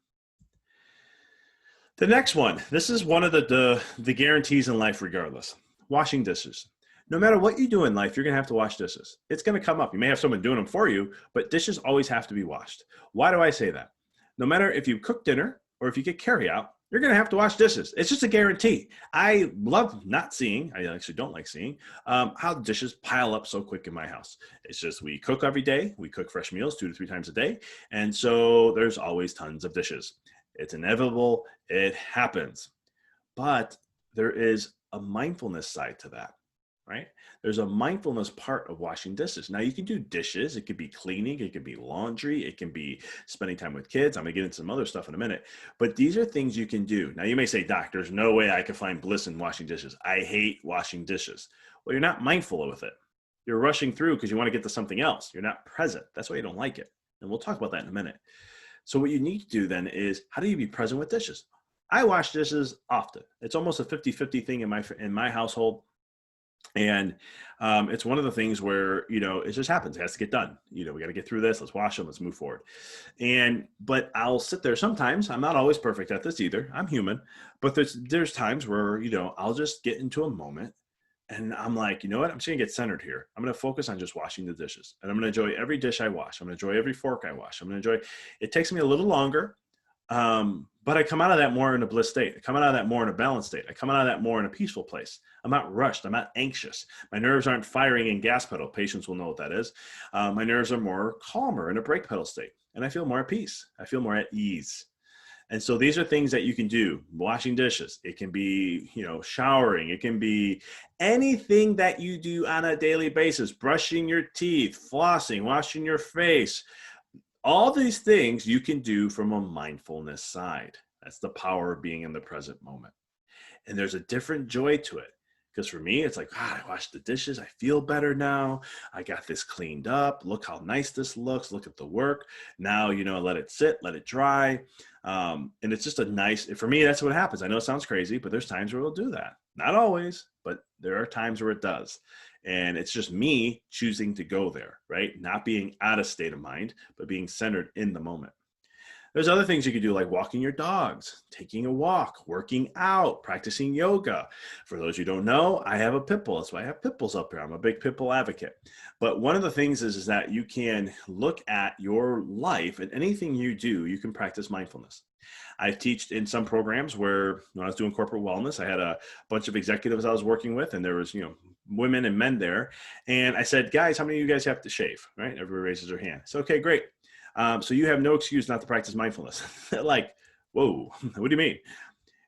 The next one, this is one of the guarantees in life regardless. Washing dishes. No matter what you do in life, you're going to have to wash dishes. It's going to come up. You may have someone doing them for you, but dishes always have to be washed. Why do I say that? No matter if you cook dinner or if you get carry out, you're going to have to wash dishes. It's just a guarantee. I love not seeing, I actually don't like seeing, how dishes pile up so quick in my house. It's just we cook every day. We cook fresh meals 2 to 3 times a day. And so there's always tons of dishes. It's inevitable. It happens. But there is a mindfulness side to that, right? There's a mindfulness part of washing dishes. Now, you can do dishes. It could be cleaning. It could be laundry. It can be spending time with kids. I'm going to get into some other stuff in a minute. But these are things you can do. Now, you may say, Doc, there's no way I can find bliss in washing dishes. I hate washing dishes. Well, you're not mindful with it. You're rushing through because you want to get to something else. You're not present. That's why you don't like it. And we'll talk about that in a minute. So what you need to do then is, how do you be present with dishes? I wash dishes often. It's almost a 50-50 thing in my household. And it's one of the things where, it just happens. It has to get done. We got to get through this. Let's wash them. Let's move forward. But I'll sit there sometimes. I'm not always perfect at this either. I'm human. But there's times where, I'll just get into a moment. And I'm like, you know what? I'm just going to get centered here. I'm going to focus on just washing the dishes. And I'm going to enjoy every dish I wash. I'm going to enjoy every fork I wash. I'm going to enjoy, it takes me a little longer, but I come out of that more in a bliss state. I come out of that more in a balanced state. I come out of that more in a peaceful place. I'm not rushed. I'm not anxious. My nerves aren't firing in gas pedal. Patients will know what that is. My nerves are more calmer in a brake pedal state. And I feel more at peace. I feel more at ease. And so these are things that you can do. Washing dishes. It can be, showering. It can be anything that you do on a daily basis. Brushing your teeth, flossing, washing your face. All these things you can do from a mindfulness side. That's the power of being in the present moment. And there's a different joy to it. Because for me, it's like, God, I washed the dishes. I feel better now. I got this cleaned up. Look how nice this looks. Look at the work. Now, let it sit, let it dry. And it's just for me, that's what happens. I know it sounds crazy, but there's times where we'll do that. Not always, but there are times where it does. And it's just me choosing to go there, right? Not being out of state of mind, but being centered in the moment. There's other things you could do, like walking your dogs, taking a walk, working out, practicing yoga. For those who don't know, I have a pit bull. That's why I have pit bulls up here. I'm a big pit bull advocate. But one of the things is that you can look at your life, and anything you do, you can practice mindfulness. I've taught in some programs where when I was doing corporate wellness, I had a bunch of executives I was working with, and there was, women and men there. And I said, guys, how many of you guys have to shave? Right? Everybody raises their hand. So, okay, great. So you have no excuse not to practice mindfulness. Like, whoa, what do you mean?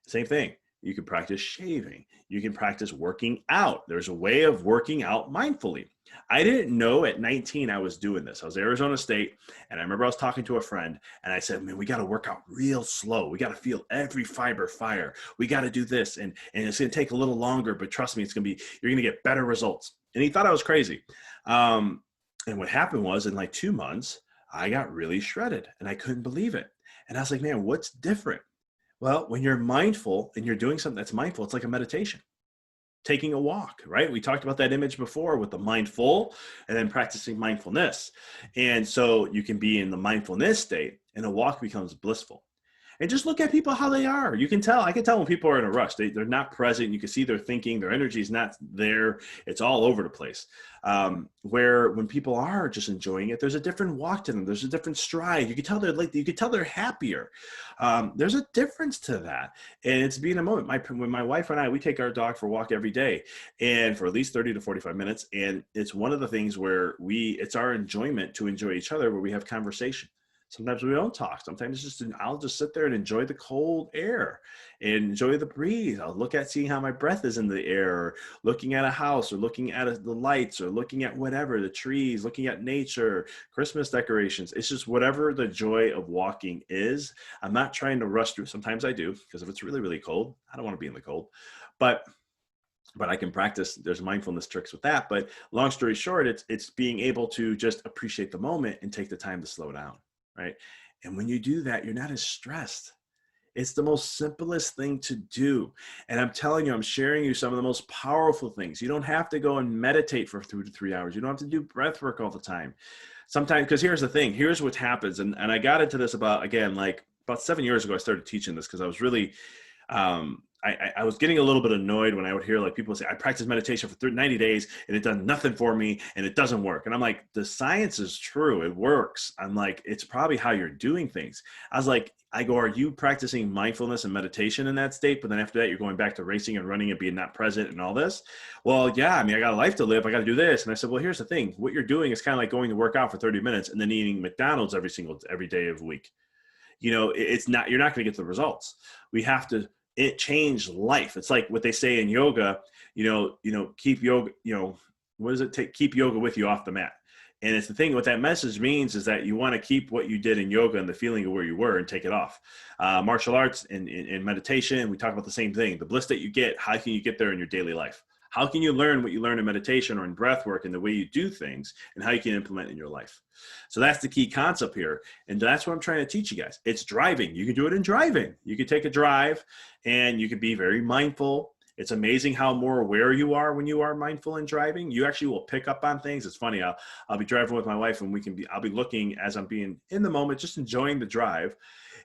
Same thing. You can practice shaving. You can practice working out. There's a way of working out mindfully. I didn't know at 19 I was doing this. I was at Arizona State, and I remember I was talking to a friend, and I said, "Man, we got to work out real slow. We got to feel every fiber fire. We got to do this, and it's going to take a little longer, but trust me, you're going to get better results." And he thought I was crazy. Um, and what happened was, in like 2 months, I got really shredded, and I couldn't believe it. And I was like, "Man, what's different?" Well, when you're mindful and you're doing something that's mindful, it's like a meditation, taking a walk, right? We talked about that image before with the mindful and then practicing mindfulness. And so you can be in the mindfulness state and a walk becomes blissful. And just look at people how they are. You can tell. I can tell when people are in a rush. They're not present. You can see they're thinking. Their energy is not there. It's all over the place. Where when people are just enjoying it, there's a different walk to them. There's a different stride. You can tell they're like. You can tell they're happier. There's a difference to that, and it's being a moment. When my wife and I, we take our dog for a walk every day, and for at least 30 to 45 minutes. And it's one of the things where it's our enjoyment to enjoy each other, where we have conversation. Sometimes we don't talk. Sometimes I'll just sit there and enjoy the cold air and enjoy the breeze. I'll look at seeing how my breath is in the air, or looking at a house, or looking at the lights, or looking at whatever, the trees, looking at nature, Christmas decorations. It's just whatever the joy of walking is. I'm not trying to rush through. Sometimes I do, because if it's really, really cold, I don't want to be in the cold. But I can practice. There's mindfulness tricks with that. But long story short, it's being able to just appreciate the moment and take the time to slow down. Right. And when you do that, you're not as stressed. It's the most simplest thing to do. And I'm telling you, I'm sharing you some of the most powerful things. You don't have to go and meditate for 2 to 3 hours. You don't have to do breath work all the time. Sometimes, because here's the thing, here's what happens. And I got into this like about 7 years ago, I started teaching this because I was really, I was getting a little bit annoyed when I would hear like people say, I practiced meditation for 90 days and it done nothing for me and it doesn't work. And I'm like, the science is true. It works. I'm like, it's probably how you're doing things. I go, are you practicing mindfulness and meditation in that state? But then after that, you're going back to racing and running and being not present and all this. Well, yeah, I mean, I got a life to live. I got to do this. And I said, well, here's the thing. What you're doing is kind of like going to work out for 30 minutes and then eating McDonald's every day of the week. It's not, you're not going to get the results. We have to change life. It's like what they say in yoga, keep yoga, what does it take? Keep yoga with you off the mat. And it's the thing, what that message means is that you want to keep what you did in yoga and the feeling of where you were and take it off. Martial arts and meditation, we talk about the same thing. The bliss that you get, how can you get there in your daily life? How can you learn what you learn in meditation or in breath work and the way you do things and how you can implement in your life? So that's the key concept here. And that's what I'm trying to teach you guys. It's driving. You can do it in driving. You can take a drive and you can be very mindful. It's amazing how more aware you are when you are mindful in driving. You actually will pick up on things. It's funny. I'll be driving with my wife and I'll be looking as I'm being in the moment, just enjoying the drive.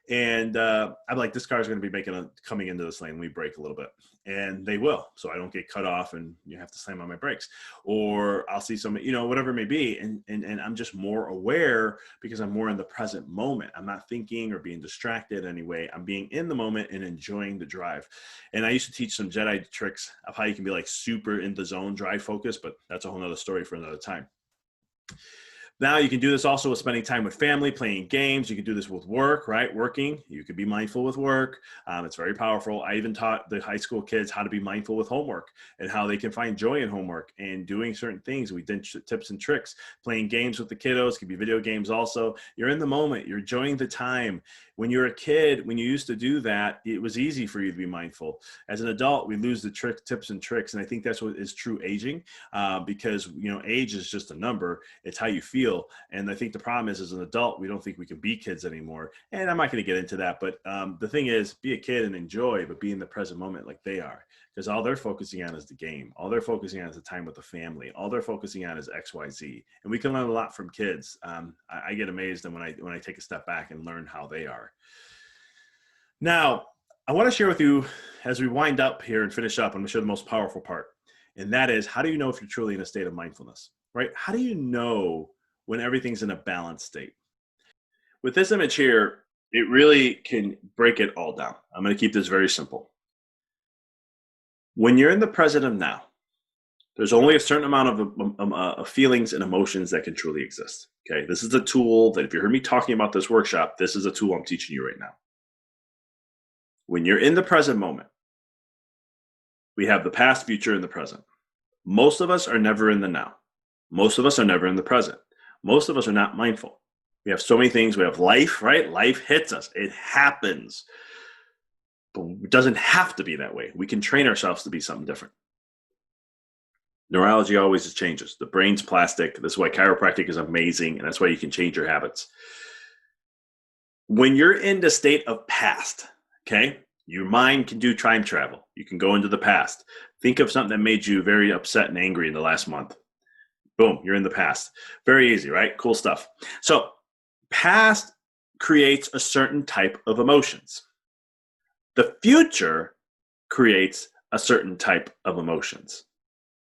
And I'm like, this car is going to be coming into this lane. Let me brake a little bit. And they will. So I don't get cut off and you have to slam on my brakes. Or I'll see whatever it may be. And I'm just more aware because I'm more in the present moment. I'm not thinking or being distracted anyway. I'm being in the moment and enjoying the drive. And I used to teach some Jedi tricks of how you can be like super in the zone drive focus, but that's a whole nother story for another time. Now you can do this also with spending time with family, playing games. You can do this with work, right? Working, you can be mindful with work. It's very powerful. I even taught the high school kids how to be mindful with homework and how they can find joy in homework and doing certain things. We did tips and tricks, playing games with the kiddos. It could be video games also. You're in the moment. You're enjoying the time. When you're a kid, when you used to do that, it was easy for you to be mindful. As an adult, we lose the tips and tricks. And I think that's what is true aging because, age is just a number. It's how you feel. And I think the problem is, as an adult, we don't think we can be kids anymore. And I'm not going to get into that. But the thing is, be a kid and enjoy, but be in the present moment like they are. Because all they're focusing on is the game. All they're focusing on is the time with the family. All they're focusing on is X, Y, Z. And we can learn a lot from kids. I get amazed when I take a step back and learn how they are. Now, I want to share with you as we wind up here and finish up, I'm going to share the most powerful part. And that is, how do you know if you're truly in a state of mindfulness, right? How do you know when everything's in a balanced state? With this image here, it really can break it all down. I'm going to keep this very simple. When you're in the present of now, there's only a certain amount of feelings and emotions that can truly exist. Okay, this is a tool that if you heard me talking about this workshop, this is a tool I'm teaching you right now. When you're in the present moment, we have the past, future, and the present. Most of us are never in the now. Most of us are never in the present. Most of us are not mindful. We have so many things. We have life, right? Life hits us. It happens. But it doesn't have to be that way. We can train ourselves to be something different. Neurology always changes. The brain's plastic. That's why chiropractic is amazing, and that's why you can change your habits. When you're in the state of past, okay, your mind can do time travel. You can go into the past. Think of something that made you very upset and angry in the last month. Boom, you're in the past. Very easy, right? Cool stuff. So past creates a certain type of emotions. The future creates a certain type of emotions.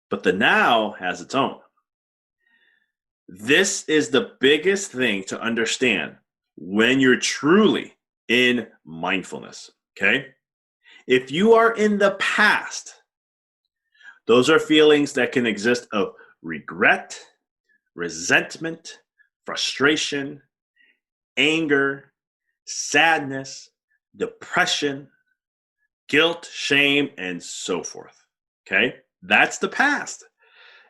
But the now has its own. This is the biggest thing to understand when you're truly in mindfulness, okay? If you are in the past, those are feelings that can exist of regret, resentment, frustration, anger, sadness, depression, guilt, shame, and so forth, okay? That's the past.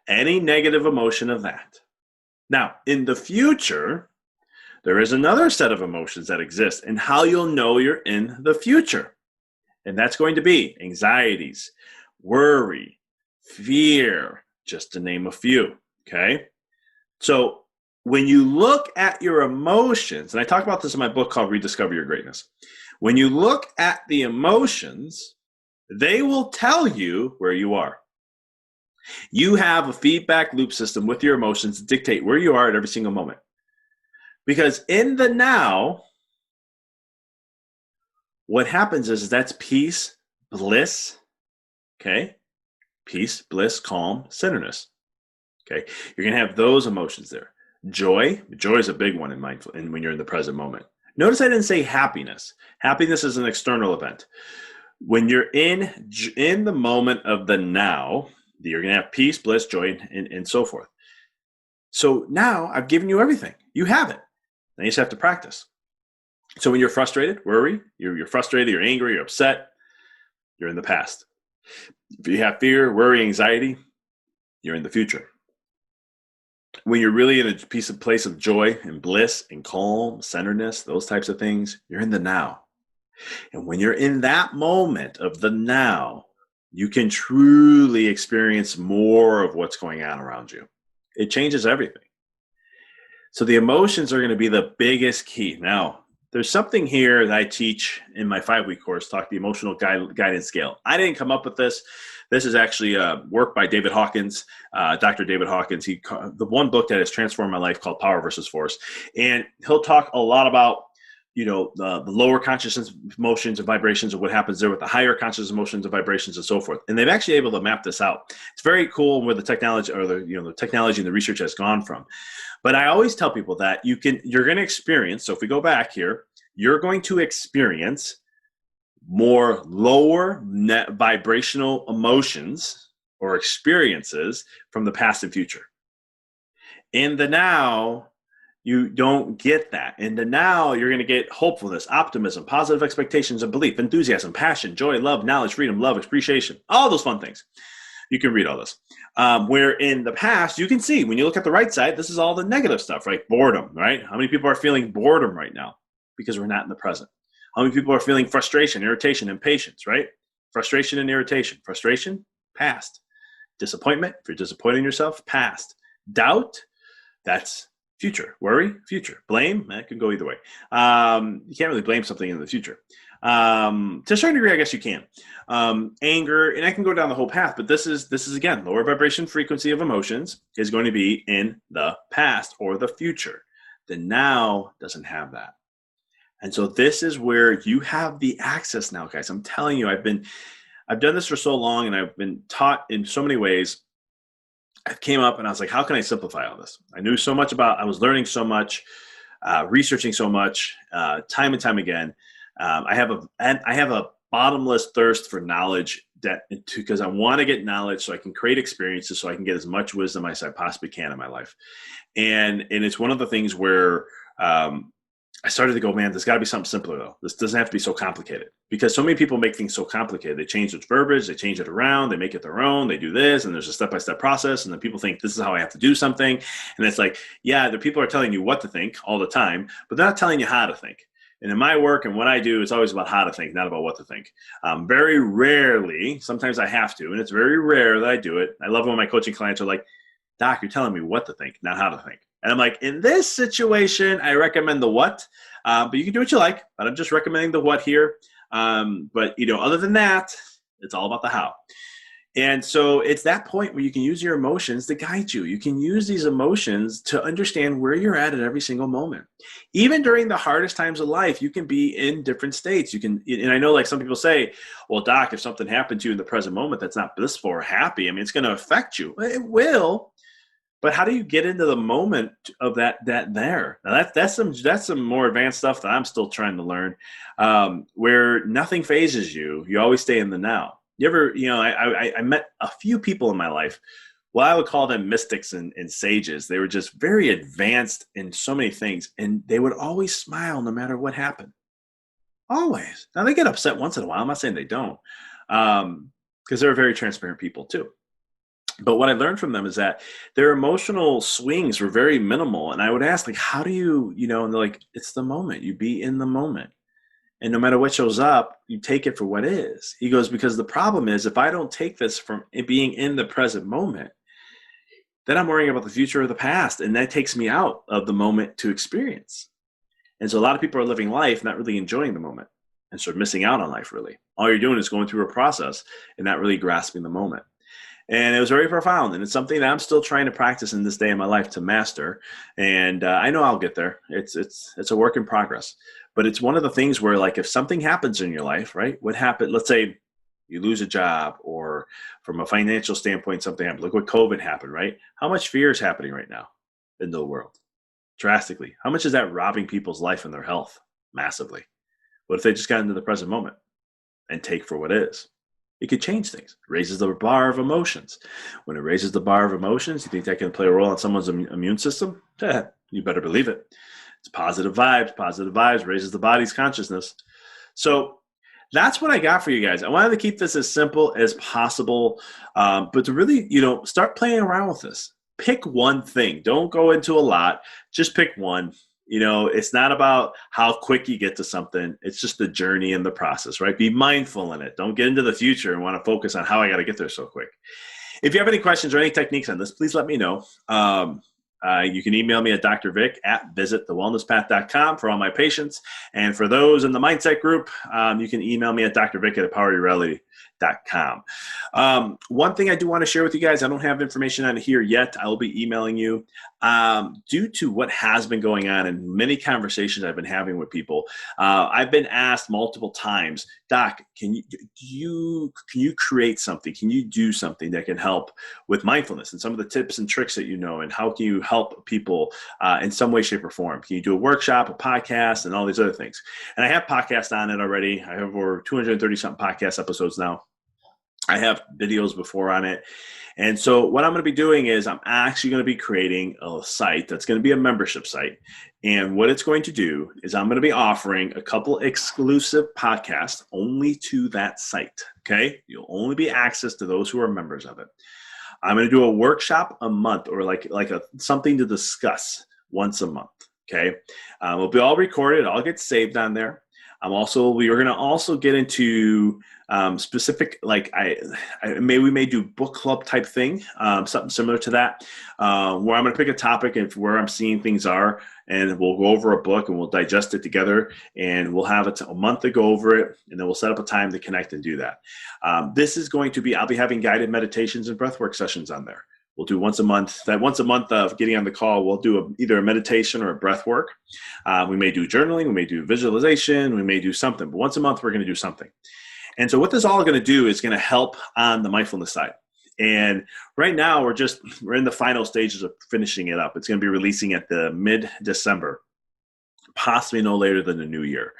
Any negative emotion of that. Now, in the future, there is another set of emotions that exist and how you'll know you're in the future. And that's going to be anxieties, worry, fear, just to name a few, okay? So when you look at your emotions, and I talk about this in my book called Rediscover Your Greatness. When you look at the emotions, they will tell you where you are. You have a feedback loop system with your emotions to dictate where you are at every single moment. Because in the now, what happens is that's peace, bliss, okay? Peace, bliss, calm, centeredness, okay? You're going to have those emotions there. Joy is a big one in mindful, and when you're in the present moment. Notice I didn't say happiness. Happiness is an external event. When you're in the moment of the now, you're going to have peace, bliss, joy, and so forth. So now I've given you everything. You have it. Now you just have to practice. So when you're frustrated, worry, you're frustrated, you're angry, you're upset, you're in the past. If you have fear, worry, anxiety, you're in the future. When you're really in a place of joy and bliss and calm, centeredness, those types of things, you're in the now. And when you're in that moment of the now, you can truly experience more of what's going on around you. It changes everything. So the emotions are going to be the biggest key. Now, there's something here that I teach in my 5-week course, Talk the Emotional Guidance Scale. I didn't come up with this. This is actually work by David Hawkins, Dr. David Hawkins. The one book that has transformed my life called Power versus Force. And he'll talk a lot about, the lower consciousness emotions and vibrations of what happens there with the higher conscious emotions and vibrations and so forth. And they've actually able to map this out. It's very cool where the technology or the technology and the research has gone from. But I always tell people that you're going to experience. So if we go back here, you're going to experience more lower net vibrational emotions or experiences from the past and future. In the now, you don't get that. In the now, you're going to get hopefulness, optimism, positive expectations and belief, enthusiasm, passion, joy, love, knowledge, freedom, love, appreciation, all those fun things. You can read all this. Where in the past, you can see when you look at the right side, this is all the negative stuff, right? Boredom, right? How many people are feeling boredom right now? Because we're not in the present. How many people are feeling frustration, irritation, impatience, right? Frustration and irritation. Frustration, past. Disappointment, if you're disappointed in yourself, past. Doubt, that's future. Worry, future. Blame, that can go either way. You can't really blame something in the future. To a certain degree, I guess you can. Anger, and I can go down the whole path, but this is again, lower vibration frequency of emotions is going to be in the past or the future. The now doesn't have that. And so this is where you have the access now, guys. I'm telling you, I've done this for so long and I've been taught in so many ways. I came up and I was like, how can I simplify all this? I knew so much I was learning so much, researching so much, time and time again. I have a bottomless thirst for knowledge because I want to get knowledge so I can create experiences so I can get as much wisdom as I possibly can in my life. And it's one of the things where I started to go, man, there's got to be something simpler though. This doesn't have to be so complicated, because so many people make things so complicated. They change its verbiage, they change it around, they make it their own, they do this, and there's a step-by-step process. And then people think this is how I have to do something. And it's like, yeah, the people are telling you what to think all the time, but they're not telling you how to think. And in my work and what I do, it's always about how to think, not about what to think. Very rarely, sometimes I have to, and it's very rare that I do it. I love when my coaching clients are like, Doc, you're telling me what to think, not how to think. And I'm like, in this situation, I recommend the what, but you can do what you like. But I'm just recommending the what here. But other than that, it's all about the how. And so it's that point where you can use your emotions to guide you. You can use these emotions to understand where you're at every single moment. Even during the hardest times of life, you can be in different states. You can, and I know like some people say, well, Doc, if something happened to you in the present moment that's not blissful or happy, I mean, it's going to affect you. It will. But how do you get into the moment of that there? Now that's some more advanced stuff that I'm still trying to learn, where nothing phases you. You always stay in the now. You ever, I met a few people in my life. Well, I would call them mystics and sages. They were just very advanced in so many things, and they would always smile no matter what happened. Always. Now they get upset once in a while. I'm not saying they don't, because they're very transparent people too. But what I learned from them is that their emotional swings were very minimal. And I would ask, like, how do you, and they're like, it's the moment. You be in the moment. And no matter what shows up, you take it for what is. He goes, because the problem is, if I don't take this from it being in the present moment, then I'm worrying about the future or the past. And that takes me out of the moment to experience. And so a lot of people are living life not really enjoying the moment and sort of missing out on life, really. All you're doing is going through a process and not really grasping the moment. And it was very profound. And it's something that I'm still trying to practice in this day in my life to master. And I know I'll get there. It's a work in progress. But it's one of the things where, like, if something happens in your life, right? What happened? Let's say you lose a job, or from a financial standpoint, something happened. Look what COVID happened, right? How much fear is happening right now in the world? Drastically. How much is that robbing people's life and their health? Massively. What if they just got into the present moment and take for what is? It could change things. It raises the bar of emotions. When it raises the bar of emotions, you think that can play a role on someone's immune system? You better believe it. It's positive vibes. Positive vibes raises the body's consciousness. So that's what I got for you guys. I wanted to keep this as simple as possible, but to really, start playing around with this. Pick one thing. Don't go into a lot. Just pick one. It's not about how quick you get to something. It's just the journey and the process, right? Be mindful in it. Don't get into the future and want to focus on how I got to get there so quick. If you have any questions or any techniques on this, please let me know. You can email me at drvic@visitthewellnesspath.com for all my patients. And for those in the mindset group, you can email me at drvic@poweryourreality.com. One thing I do want to share with you guys, I don't have information on here yet. I will be emailing you. Due to what has been going on and many conversations I've been having with people, I've been asked multiple times, Doc, can you create something? Can you do something that can help with mindfulness and some of the tips and tricks that and how can you help people in some way, shape, or form? Can you do a workshop, a podcast, and all these other things? And I have podcasts on it already. I have over 230 something podcast episodes now. I have videos before on it. And so what I'm going to be doing is I'm actually going to be creating a site that's going to be a membership site. And what it's going to do is I'm going to be offering a couple exclusive podcasts only to that site. Okay. You'll only be access to those who are members of it. I'm going to do a workshop a month, or like something to discuss once a month. Okay. It'll be all recorded. I'll get saved on there. We are going to also get into specific, like we may do book club type thing, something similar to that, where I'm going to pick a topic and where I'm seeing things are, and we'll go over a book and we'll digest it together, and we'll have a month to go over it, and then we'll set up a time to connect and do that. This is going to be, I'll be having guided meditations and breathwork sessions on there. We'll do once a month. That once a month of getting on the call, we'll do either a meditation or a breath work. We may do journaling. We may do visualization. We may do something. But once a month, we're going to do something. And so what this all going to do is going to help on the mindfulness side. And right now, we're in the final stages of finishing it up. It's going to be releasing at the mid-December, possibly no later than the new year.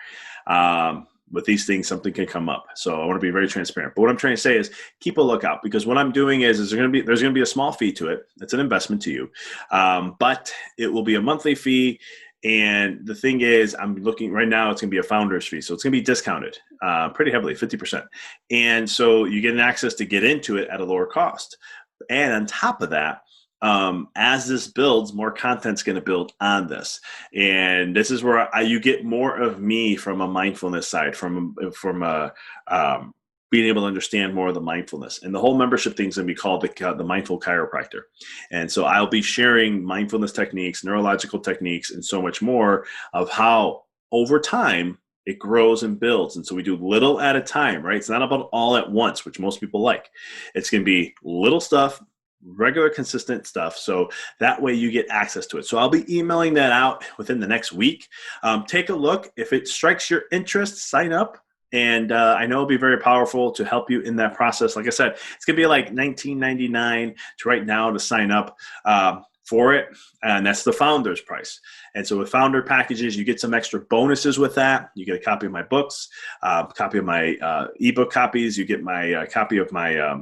With these things, something can come up. So I want to be very transparent. But what I'm trying to say is keep a lookout, because what I'm doing is there's going to be a small fee to it. It's an investment to you. But it will be a monthly fee. And the thing is, I'm looking right now, it's going to be a founder's fee. So it's going to be discounted pretty heavily, 50%. And so you get an access to get into it at a lower cost. And on top of that, as this builds, more content's going to build on this, and this is where you get more of me from a mindfulness side, from a being able to understand more of the mindfulness. And the whole membership thing is going to be called the Mindful Chiropractor. And so I'll be sharing mindfulness techniques, neurological techniques, and so much more of how over time it grows and builds. And so we do little at a time, right? It's not about all at once, which most people like. It's going to be little stuff, regular consistent stuff, so that way you get access to it. So I'll be emailing that out within the next week. Take a look. If it strikes your interest, sign up, and I know it'll be very powerful to help you in that process. Like I said, it's gonna be like $19.99 to right now to sign up for it, and that's the founder's price. And so with founder packages, you get some extra bonuses with that. You get a copy of my books, copy of my ebook copies. You get my copy of my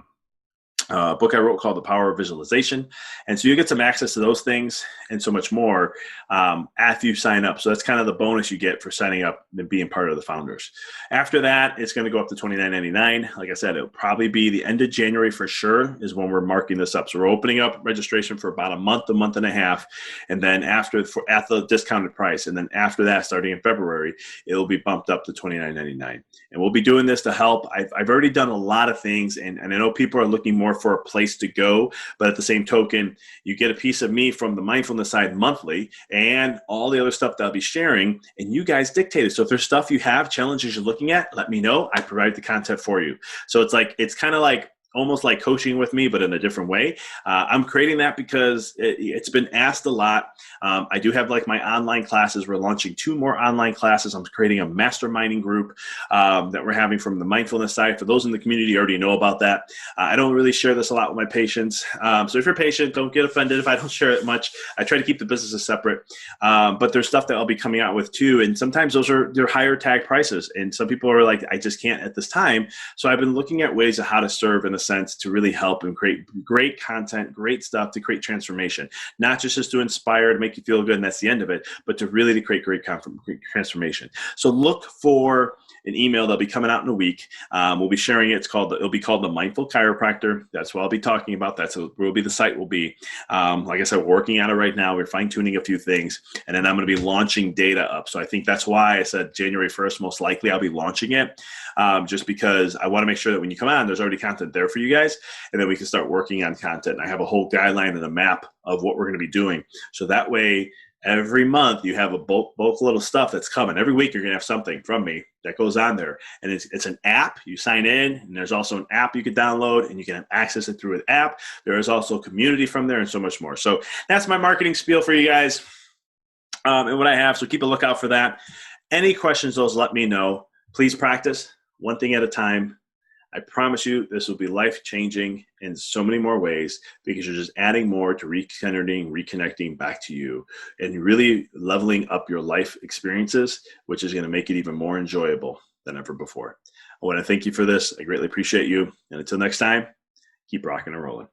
book I wrote called The Power of Visualization. And so you get some access to those things and so much more after you sign up. So that's kind of the bonus you get for signing up and being part of the founders. After that, it's going to go up to $29.99. Like I said, it'll probably be the end of January for sure is when we're marking this up. So we're opening up registration for about a month and a half. And then at the discounted price. And then after that, starting in February, it'll be bumped up to $29.99. And we'll be doing this to help. I've already done a lot of things, and I know people are looking more for a place to go, but at the same token, you get a piece of me from the mindfulness side monthly and all the other stuff that I'll be sharing, and you guys dictate it. So if there's stuff you have, challenges you're looking at, let me know. I provide the content for you. So it's kind of like almost like coaching with me, but in a different way. I'm creating that because it's been asked a lot. I do have like my online classes. We're launching 2 more online classes. I'm creating a masterminding group that we're having from the mindfulness side. For those in the community, you already know about that. I don't really share this a lot with my patients. So if you're a patient, don't get offended if I don't share it much. I try to keep the businesses separate. But there's stuff that I'll be coming out with too. And sometimes they're higher tag prices. And some people are like, I just can't at this time. So I've been looking at ways of how to serve in a sense to really help and create great content, great stuff to create transformation, not just to inspire, to make you feel good, and that's the end of it, but to really create great transformation. So look for an email that'll be coming out in a week. We'll be sharing it. It'll be called the Mindful Chiropractor. That's what I'll be talking about. That's where the site will be. Like I said, we're working on it right now. We're fine tuning a few things, and then I'm going to be launching data up. So I think that's why I said January 1st, most likely I'll be launching it, just because I want to make sure that when you come on, there's already content there for you guys, and then we can start working on content. And I have a whole guideline and a map of what we're going to be doing. So that way, every month you have a bulk little stuff that's coming. Every week you're going to have something from me that goes on there. And it's an app. You sign in, and there's also an app you can download, and you can access it through an app. There is also a community from there and so much more. So that's my marketing spiel for you guys and what I have. So keep a lookout for that. Any questions, those let me know. Please practice one thing at a time. I promise you this will be life-changing in so many more ways because you're just adding more to reconnecting back to you and really leveling up your life experiences, which is going to make it even more enjoyable than ever before. I want to thank you for this. I greatly appreciate you. And until next time, keep rocking and rolling.